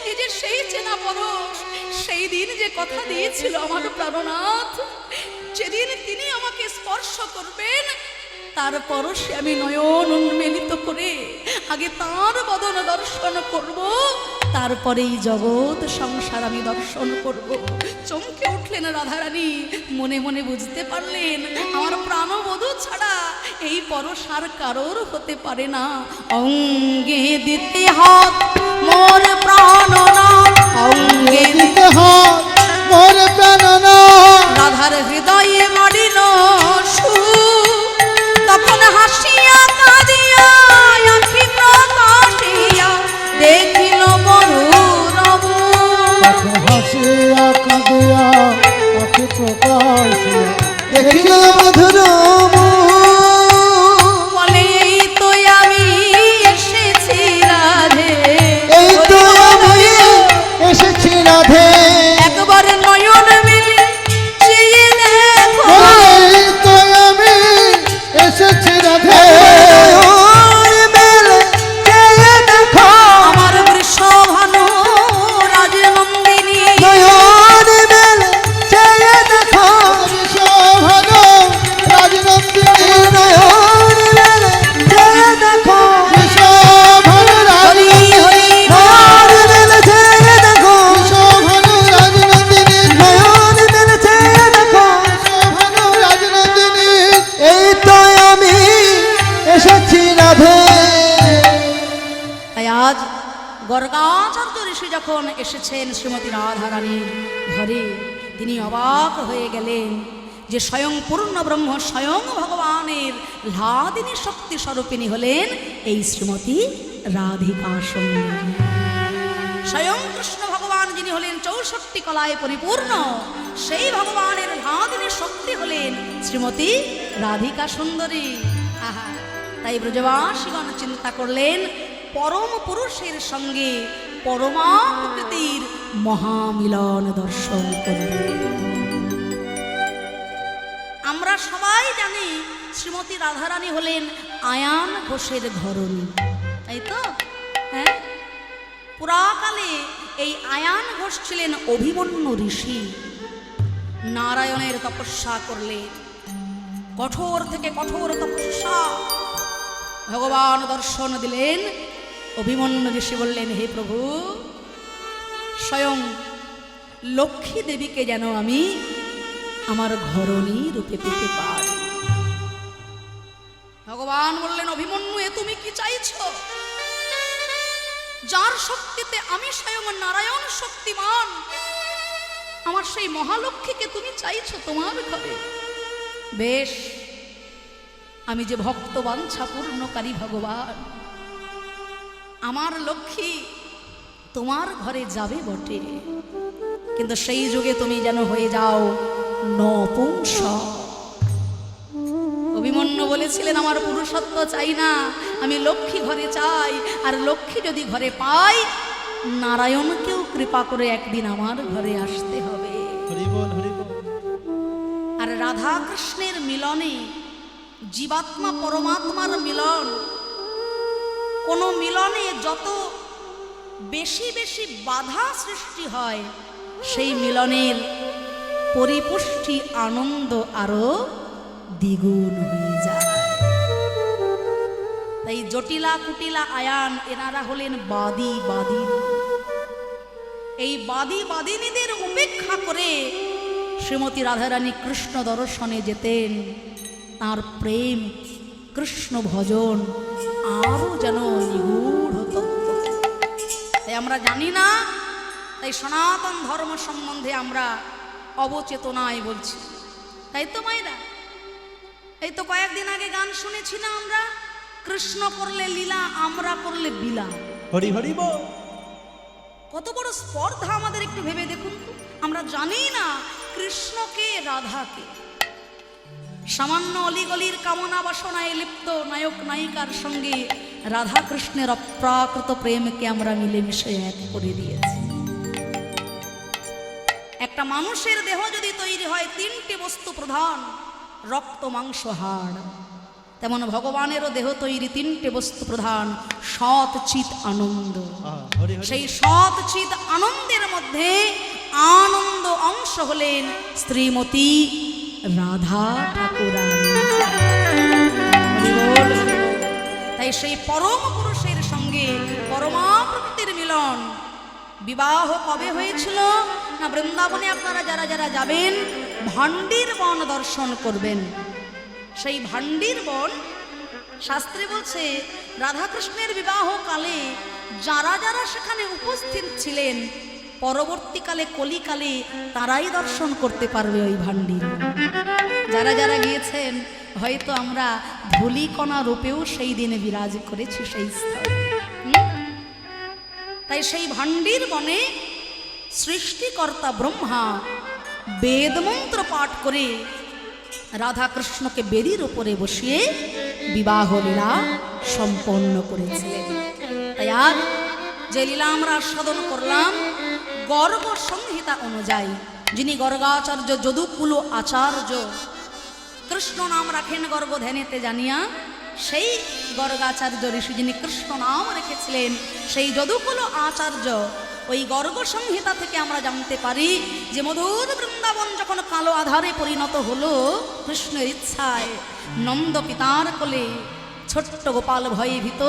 এই যে সেই চেনা পরশ। সেই দিন যে কথা দিয়েছিল আমার প্রাণনাথ, যেদিন তিনি আমাকে স্পর্শ করবেন, তার পরশে আমি নয়ন উন্মেলিত করে আগে তার বদন দর্শন করব, তারপরেই জগৎ সংসার আমি দর্শন করব। চমকে উঠলেন রাধারানী, মনে মনে বুঝতে পারলেন আমার প্রাণবধূ ছাড়া এই পরশ আর কারোর হতে পারে না। অঙ্গে দিতে হাত মোর প্রাণনাথ, অঙ্গে দিতে হাত মোর প্রাণনাথ, রাধার হৃদয়ে মারিল সুর, তখন হাসিয়া কাঁদিয়া আখি প্রকাশিয়া দেখিল মধুরম। তখন হাসিয়া কাঁদিয়া আখি প্রকাশিয়া দেখিল মধুরম। বলে এই তো আমি এসেছি রাধে, এই তো আমি এসেছি রাধে, একবার নয়ন মিলে চেয়ে দেখো, এই তো আমি এসেছি রাধে। আমার বৃষভানু রাজনন্দিনী, বিশ্বভানু রাজনন্দিনী, বিশ্বভানু হরি হরি বিশ্বভানু রাজনন্দিনী, বিশ্বভানু রাজনন্দিনী, এই তো আমি এসেছি রাধে। তাই আজ গর্গাচার্য ঋষি যখন এসেছেন শ্রীমতী রাধারানীর ঘরে, তিনি অবাক হয়ে গেলেন যে স্বয়ং পূর্ণ ব্রহ্ম, স্বয়ং ভগবানের লাদিনী শক্তি স্বরূপিণী হলেন এই শ্রীমতী রাধিকা সুন্দরী। স্বয়ং কৃষ্ণ ভগবান যিনি হলেন 64 কলায় পরিপূর্ণ, সেই ভগবানের লাদিনী শক্তি হলেন শ্রীমতী রাধিকা সুন্দরী। আহা, তাই ব্রজবাসীগণ চিন্তা করলেন পরম পুরুষের সঙ্গে পরমা প্রকৃতির মহামিলন দর্শন করবে। আমরা সবাই জানি শ্রীমতী রাধারানী হলেন আয়ান ঘোষের ঘরণী, তাই তো? হ্যাঁ, পুরাকালে এই আয়ান ঘোষ ছিলেন অভিমন্যু ঋষি। নারায়ণের তপস্যা করলেন, কঠোর থেকে কঠোর তপস্যা, ভগবান দর্শন দিলেন। অভিমন্যু ঋষি বললেন, হে প্রভু, স্বয়ং লক্ষ্মী দেবীকে যেন আমি আমার ঘরণী রূপে পেতে পারি। ভগবান বললেন, অভিমন্যু, এ তুমি কি চাইছো? যার শক্তিতে আমি স্বয়ং নারায়ণ শক্তিমান, আমার সেই মহালক্ষ্মীকে তুমি চাইছো তোমার ঘরে? বেশ, আমি যে ভক্ত বাঞ্ছা পূর্ণকারী ভগবান, আমার লক্ষ্মী তোমার ঘরে যাবে বটে, কিন্তু সেই যুগে তুমি যেন হয়ে যাও নপুংসক। অভিমন্যু বলেছিলেন, আমার পুরুষত্ব চাই না, আমি লক্ষ্মী ঘরে চাই। আর লক্ষ্মী যদি ঘরে পাই, নারায়ণকেও কৃপা করে একদিন আমার ঘরে আসতে হবে। আর রাধা কৃষ্ণের মিলনে, জীবাত্মা পরমাত্মার মিলন, কোন মিলনে যত বেশি বেশি বাধা সৃষ্টি হয়, সেই মিলনের পরিপুষ্টি আনন্দ আরো দ্বিগুণ হয়ে যায়। তাই জটিলা কুটিলা আয়ান এনারা হলেন বাদী বাদিনী। এই বাদী বাদিনীদের উপেক্ষা করে শ্রীমতী রাধারানী কৃষ্ণ দর্শনে যেতেন। তার প্রেম, কৃষ্ণ ভজন আরো যেন নিগূঢ় তত্ত্ব। তাই আমরা জানি না, তাই সনাতন ধর্ম সম্বন্ধে আমরা অবচেতনায় বলছি, তাই তো মায়েরা? এই তো কয়েকদিন আগে গান শুনেছি না আমরা, কৃষ্ণ করলে লীলা, আমরা করলে বিলা। হরি হরি বল। কত বড় স্পর্ধা আমাদের একটু ভেবে দেখুন তো। আমরা জানি না কৃষ্ণকে রাধাকে। সামান্য অলিগলির কামনা বাসনায় লিপ্ত নায়ক নায়িকার সঙ্গে রাধা কৃষ্ণের অপ্রাকৃত প্রেমকে আমরা মিলেমিশে এক করে দিয়েছি। একটা মানুষের দেহ যদি তৈরি হয় তিনটি বস্তু প্রধান, রক্ত মাংস হাড়, তেমন ভগবানেরও দেহ তৈরি তিনটে বস্তু প্রধান, সৎ চিত আনন্দ। সেই সৎ চিত আনন্দের মধ্যে আনন্দ অংশ হলেন শ্রীমতী রাধা ঠাকুরানী। তাই সেই পরম পুরুষের সঙ্গে পরমা প্রকৃতির মিলন। বিবাহ কবে হয়েছিল না, বৃন্দাবনে আপনারা যারা যারা যাবেন ভান্ডির বন দর্শন করবেন। সেই ভান্ডির বন শাস্ত্রে বলছে রাধাকৃষ্ণের বিবাহ কালে যারা যারা সেখানে উপস্থিত ছিলেন পরবর্তীকালে কলিকালে তারাই দর্শন করতে পারবে ওই ভান্ডির। যারা যারা গিয়েছেন হয়তো আমরা ধূলিকণা রূপেও সেই দিনে বিরাজ করেছি সেই স্থলে। তাই সেই ভান্ডির বনে সৃষ্টিকর্তা ব্রহ্মা বেদমন্ত্র পাঠ করে রাধাকৃষ্ণকে বেদির উপরে বসিয়ে বিবাহ লীলা সম্পন্ন করেছিলেন। তাই আর যে লীলা আমরা আস্বাদন করলাম গর্গ সংহিতা অনুযায়ী, যিনি গর্গাচার্য যদুকুল আচার্য, কৃষ্ণ নাম রাখেন গর্গ ধ্যানেতে জানিয়া, সেই গর্গাচার্য ঋষি যিনি কৃষ্ণ নাম রেখেছিলেন, সেই যদুকুল আচার্য ওই গর্গ সংহিতা থেকে আমরা জানতে পারি যে মধুর বৃন্দাবন যখন কালো আধারে পরিণত হলো কৃষ্ণের ইচ্ছায়, নন্দ পিতার কোলে ছোট্ট গোপাল ভয়ে ভীত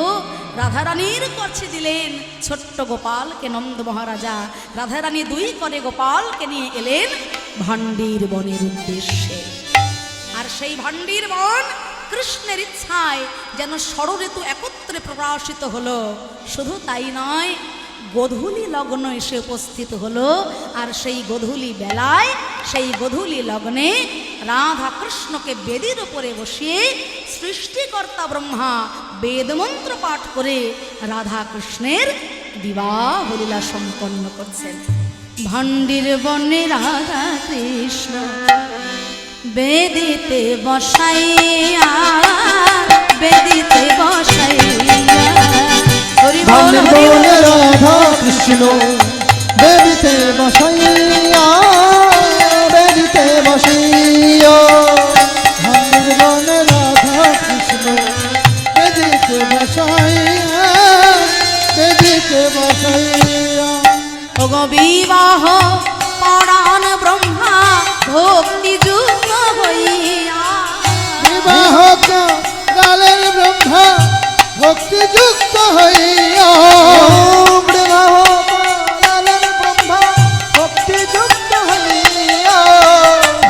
রাধারানীর কাছে দিলেন ছোট্ট গোপালকে নন্দ মহারাজা। রাধারানী দুই করে গোপালকে নিয়ে এলেন ভান্ডির বনের উদ্দেশ্যে। আর সেই ভান্ডির বন কৃষ্ণের ইচ্ছায় যেন ষড়ঋতু একত্রে প্রকাশিত হলো। শুধু তাই নয়, গোধূলি লগ্ন এসে উপস্থিত হলো। আর সেই গোধূলি বেলায়, সেই গোধূলি লগ্নে রাধা কৃষ্ণকে বেদির উপরে বসিয়ে সৃষ্টিকর্তা ব্রহ্মা বেদমন্ত্র পাঠ করে রাধা কৃষ্ণের বিবাহ লীলা সম্পন্ন করছেন। ভান্ডির বনে রাধা কৃষ্ণ বেদিতে বসাইয়া, বেদিতে বসাইয়া, হরি বল হরি বল। রাধা কৃষ্ণ বেদিতে বসাইয়া, বেদিতে বসাইয়া, ভান্ডির বনে রাধা কৃষ্ণ বেদিতে বসাইয়া, বেদিতে বসাইয়া। ওগো বিবাহ পরাণ ব্রহ্মা ভক্তি যুক্ত হইয়া, বিবাহ কালের ব্রহ্মা ভক্তি যুক্ত হইয়া, বিবাহ কালের ব্রহ্মা ভক্তি যুক্ত হইয়া,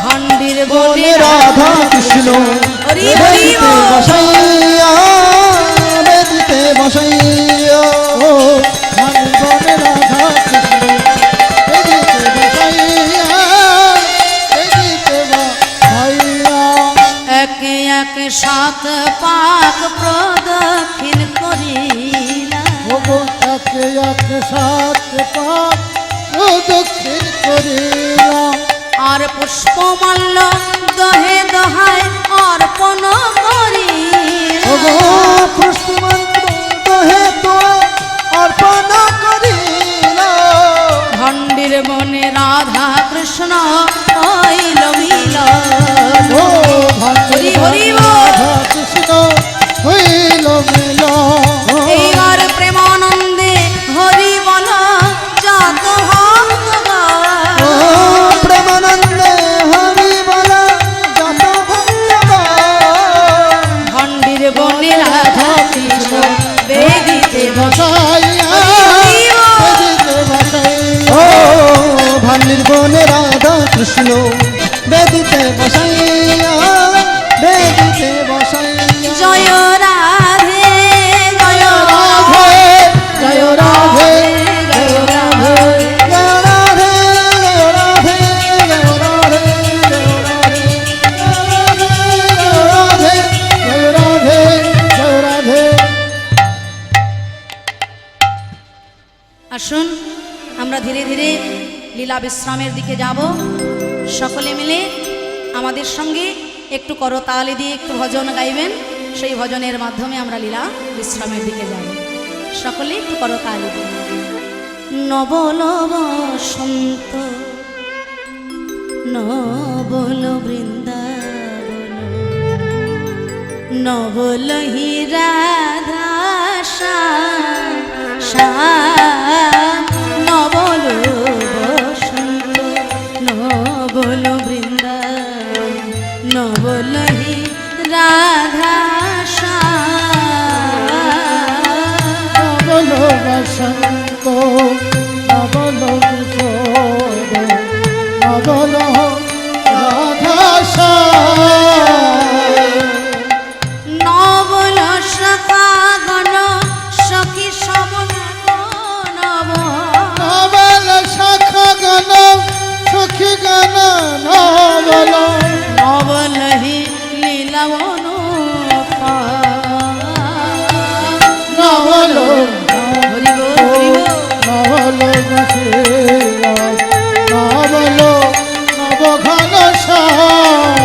ভান্ডির বনে বনে রাধা কৃষ্ণ হরি হরি বেদিতে বল। বসাইয়া, বেদিতে বসাইয়া, ও ভান্ডির বনে রাধা কৃষ্ণ বেদিতে বসাইয়া, বেদিতে বসাইয়া। একে একে সাত পাক প্রদক্ষিণ করিলা, ওগো একে একে সাত পাক প্রদক্ষিণ করিলাম, আর পুষ্পমাল্য দহে দহায় অর্পণ করিলা, ওগো পুষ্পমন্ত্র দহে তোয় অর্পণ করিলাম, ভান্ডির বনে রাধা কৃষ্ণ হইল মিলন। ও ভান্ডির হরি বনে বল। রাধা কৃষ্ণ হইল মিলন। এইবার প্রেমানন্দে হরি বল যত ভক্তগণ, ও প্রেমানন্দে হরি বল যত ভক্তগণ, ভান্ডির বনে রাধা কৃষ্ণ বেদিতে বসাইয়া, বেদিতে বসাইয়া, ও ভান্ডির বনে রাধা কৃষ্ণ বেদিতে বসাইয়া, বেদিতে বসাইয়া। জয় রাধে জয় রাধে, জয় জয় রাধে, জয় রাধে, জয় রাধে, জয় রাধে, জয় রাধে, জয় রাধে, জয় রাধে, জয় রাধে। আসুন লীলা বিশ্রামের দিকে যাব। সকলে মিলে আমাদের সঙ্গে একটু করতালি দিয়ে একটু ভজন গাইবেন, সেই ভজনের মাধ্যমে আমরা লীলা বিশ্রামের দিকে যাব। সকলে একটু করতালি দিন। নবল বসন্ত নবল বৃন্দাবন নবল হি রাধা শ্যাম নবল বসন্ত নবল বৃন্দাবন নবল হি রাধা শ্যাম নবল বসন্ত নবল কিশোর নবল রাধা শ্যাম নবল সখাগণ সখী সমন নবল শাখাগণ সখীগণ নবল নবল হি লীলাবন নবল হরি বল হরি বল। নবল নবল নবঘন শ্যাম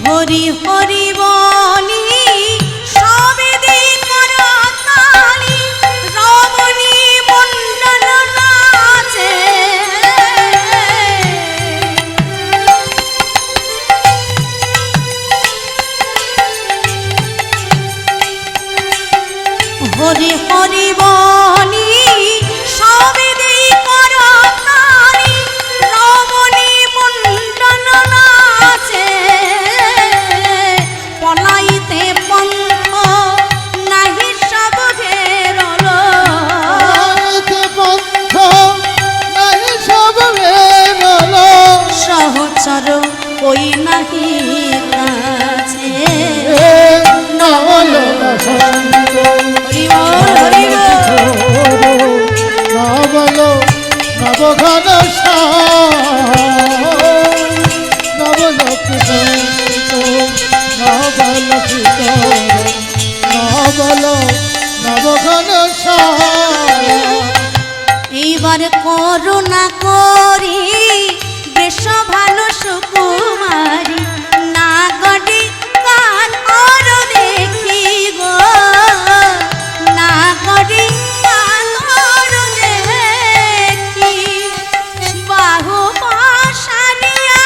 হরি হরি বলি সবে দিন করতালি রমণী মণ্ডল নাচে হরি হরি বলি সবে দিন করতালি রমণী মণ্ডল নাচে পলাইতে পন্থ নাহি সব ঘেরল পন্থ নাই সব বেরল সহচর ওই নাহি কাছে নবল বসন্ত হরি বল হরি বল। নবল নবঘন শ্যাম নবল কিশোর নবল কিশোর নবল নবঘন শ্যাম এইবার করুণা করি বেশ ভালো সুকুমারী না গডি কান আর দেখি গো না গডি কান আর দেখি বাহু পাশানিয়া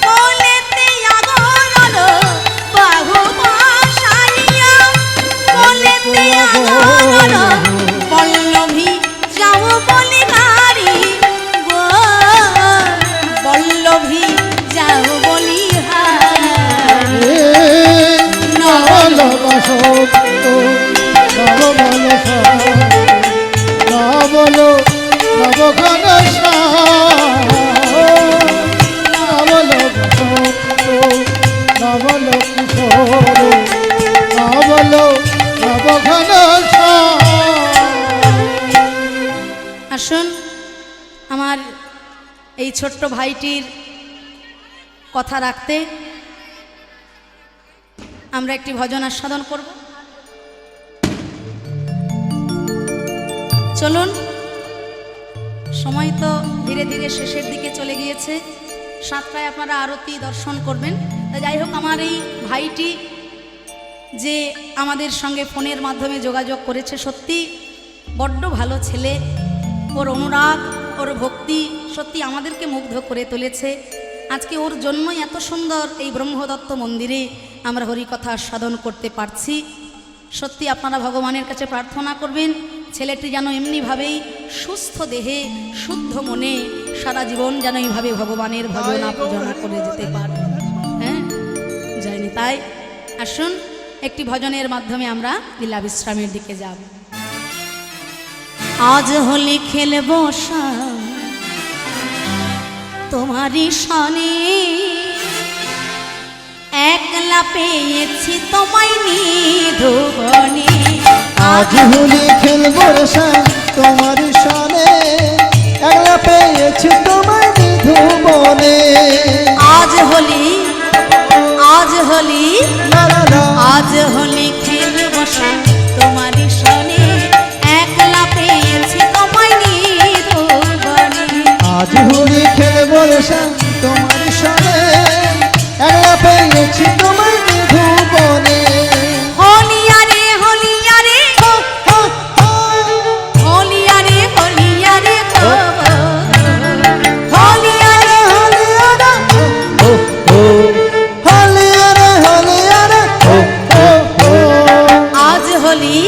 বলেতে আগরল বাহু পাশানিয়া বলেতে আগরল পল্লভী যাও বলি হারি গো পল্লভী যাও বলি হারি নবল বসন্ত নবল নবল নবঘন শ্যাম নবল বসন্ত নবল কিশোর নবল নবঘন শ্যাম আসুন আমার এই ছোট্ট ভাইটির কথা রাখতে আমরা একটি ভজন আস্বাদন করব। চলুন, সময় তো ধীরে ধীরে শেষের দিকে চলে গিয়েছে। 7টায় আপনারা আরতি দর্শন করবেন। তা যাই হোক, আমার এই ভাইটি যে আমাদের সঙ্গে ফোনের মাধ্যমে যোগাযোগ করেছে, সত্যি বড্ড ভালো ছেলে। ওর অনুরাগ, ওর ভক্তি সত্যি আমাদেরকে মুগ্ধ করে তুলেছে। আজকে ওর জন্যই এত সুন্দর এই ব্রহ্মদত্ত মন্দিরে আমরা হরিকথা সাধন করতে পারছি। সত্যি আপনারা ভগবানের কাছে প্রার্থনা করবেন ছেলেটি যেন এমনিভাবেই সুস্থ দেহে শুদ্ধ মনে সারা জীবন যেন এইভাবে ভগবানের ভজনা পূজনা করে যেতে পারে। হ্যাঁ, যায়নি তাই আসুন একটি ভজনের মাধ্যমে আমরা লীলা বিশ্রামের দিকে যাব। আজ হোলি খেলব তোমারই সনে, একলা পেয়েছি তোমায় নিধুবনে। আজ হোলি খেলবো তোমার সনে, একলা পেয়েছি তোমায় নিধু ধুবনে। আজ হোলি, আজ হোলি, লা লা লা। আজ হোলি খেলবো সে তোমারই সনে, একলা পেয়েছি তোমায় নিধুবনে। আজ হোলি খেলবো রে শ্যাম তোমার সনে, একলা পেয়েছি তোমায় ধুবনে। হোলিয়ারে হোলিয়ারে হো, হো, হো। হোলিয়ারে হোলিয়ারে গো, হলিয়ারে হলিয়ারে হো, হো। হলিয়ারে হলিয়ারে হো, হো, হো। আজ হোলি,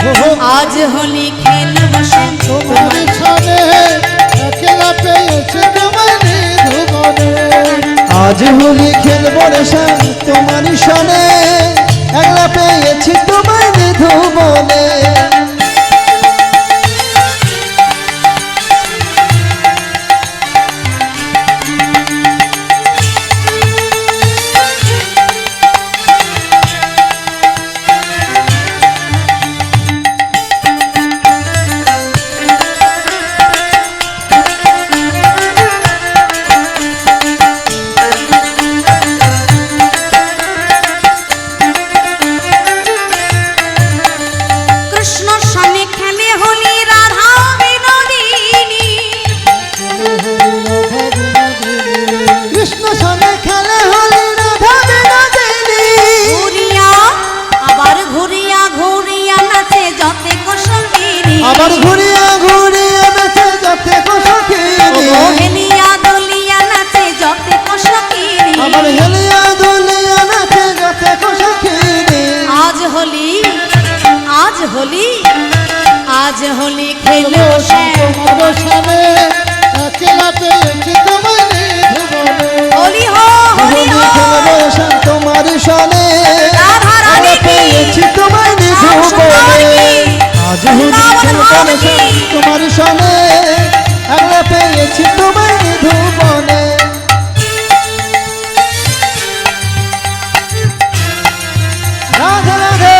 হো, হো। আজ হোলি খেলবো সে তোমার সনে, একলা পেয়েছি তোমায় ধুবনে। আজ হোলি খেলবো রে শ্যাম তোমার সনে, একলা পেয়েছি তোমায় ধুবনে। কৃষ্ণ সনে খেলে হোলি রাধা বিনোদিনী, কৃষ্ণ সনে খেলে হলি রাধা বিনোদিনী। ঘুরিয়া আবার ঘুরিয়া ঘুরিয়া নাচে যতে কুসুমিনী, আবার ঘুরিয়া ঘুরিয়া বেঁচে যাতে সখী। ও হেলিয়া দলিয়া নাচে যতে কুসুমিনী। আবার হেলিয়া দুলিয়া নাচে যাতে সখী। আজ হোলি, আজ হোলি, আজ হোলি খেলবো সে তোমার সনে, একলা পেয়েছি তোমায় ধুবনে। হোলি হো হোলি হো, তোমার সনে, রাধা রানী কি, পেয়েছি তোমায় শ্যাম সুন্দর ধুবনে। কি, আজ হোলি বৃন্দাবন ধাম কি। তোমার সনে, একলা পেয়েছি তোমায় ধুবনে। রাধা রাধে,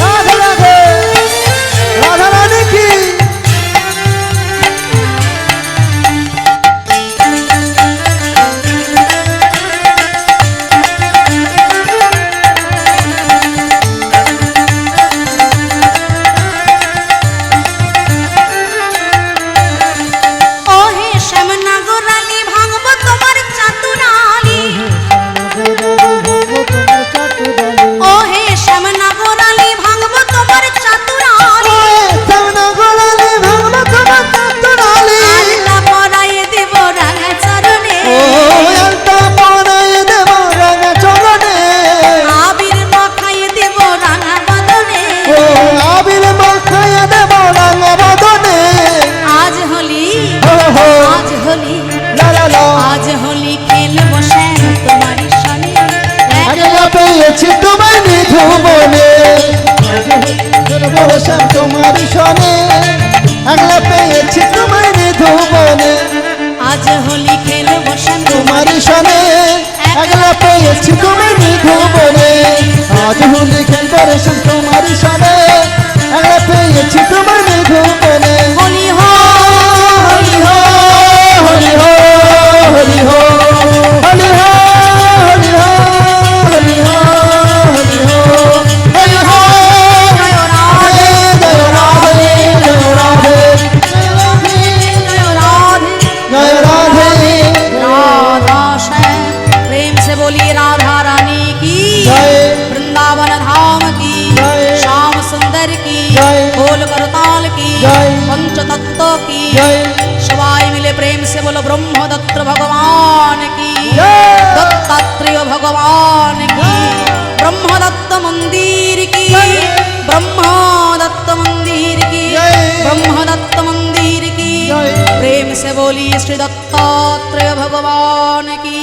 রাধা রাধে, রাধা রানী কি। ও হে শ্যামনগরালি ভাঙবো তোমার চাতুরালি, ও হে শ্যামনগরালি ভাঙবো তোমার চাতুরালি, আলতা পরায়ে দেব রাঙা চরণে, আবির মাখায়ে দেব রাঙা বদনে। আজ হোলি, আজ হোলি, আজ হোলি খেলবো শ্যাম তোমারই সনে, পেয়েছি তোমায় ধুবনে। তোমার সনে, একলা পেয়েছি তোমায় ধুবনে। আজ হোলি খেলবো শ্যাম তোমার সনে, একলা পেয়েছি তোমায় ধুবনে। আজ হোলি খেলবো রে শ্যাম তোমার সনে, একলা পেয়েছি তোমায় ধুবনে। হোলি হো হরি হো, হরি হো, হরি হো, হরি হো, হরি হো, হরি হো, হরি হো, হরি হো। জয় রাধে, জয় রাধে, জয় রাধে, জয় রাধে, জয় রাধে, জয় রাধে। राधा श्याम प्रेम से बोलिए राधा रानी की जय। वृंदावन धाम की जय। श्याम सुंदर की जय। बोल करताल की जय। पंच तत्व की जय। सवाई मिले प्रेम से बोलो ब्रह्मदत्त भगवान की जय। दत्तात्रेय भगवान की ब्रह्मदत्त मंदिर की ब्रह्मदत्त मंदिर की जय। ब्रह्मदत्त मंदिर की जय। प्रेम से बोली श्री दत्तात्रेय भगवान की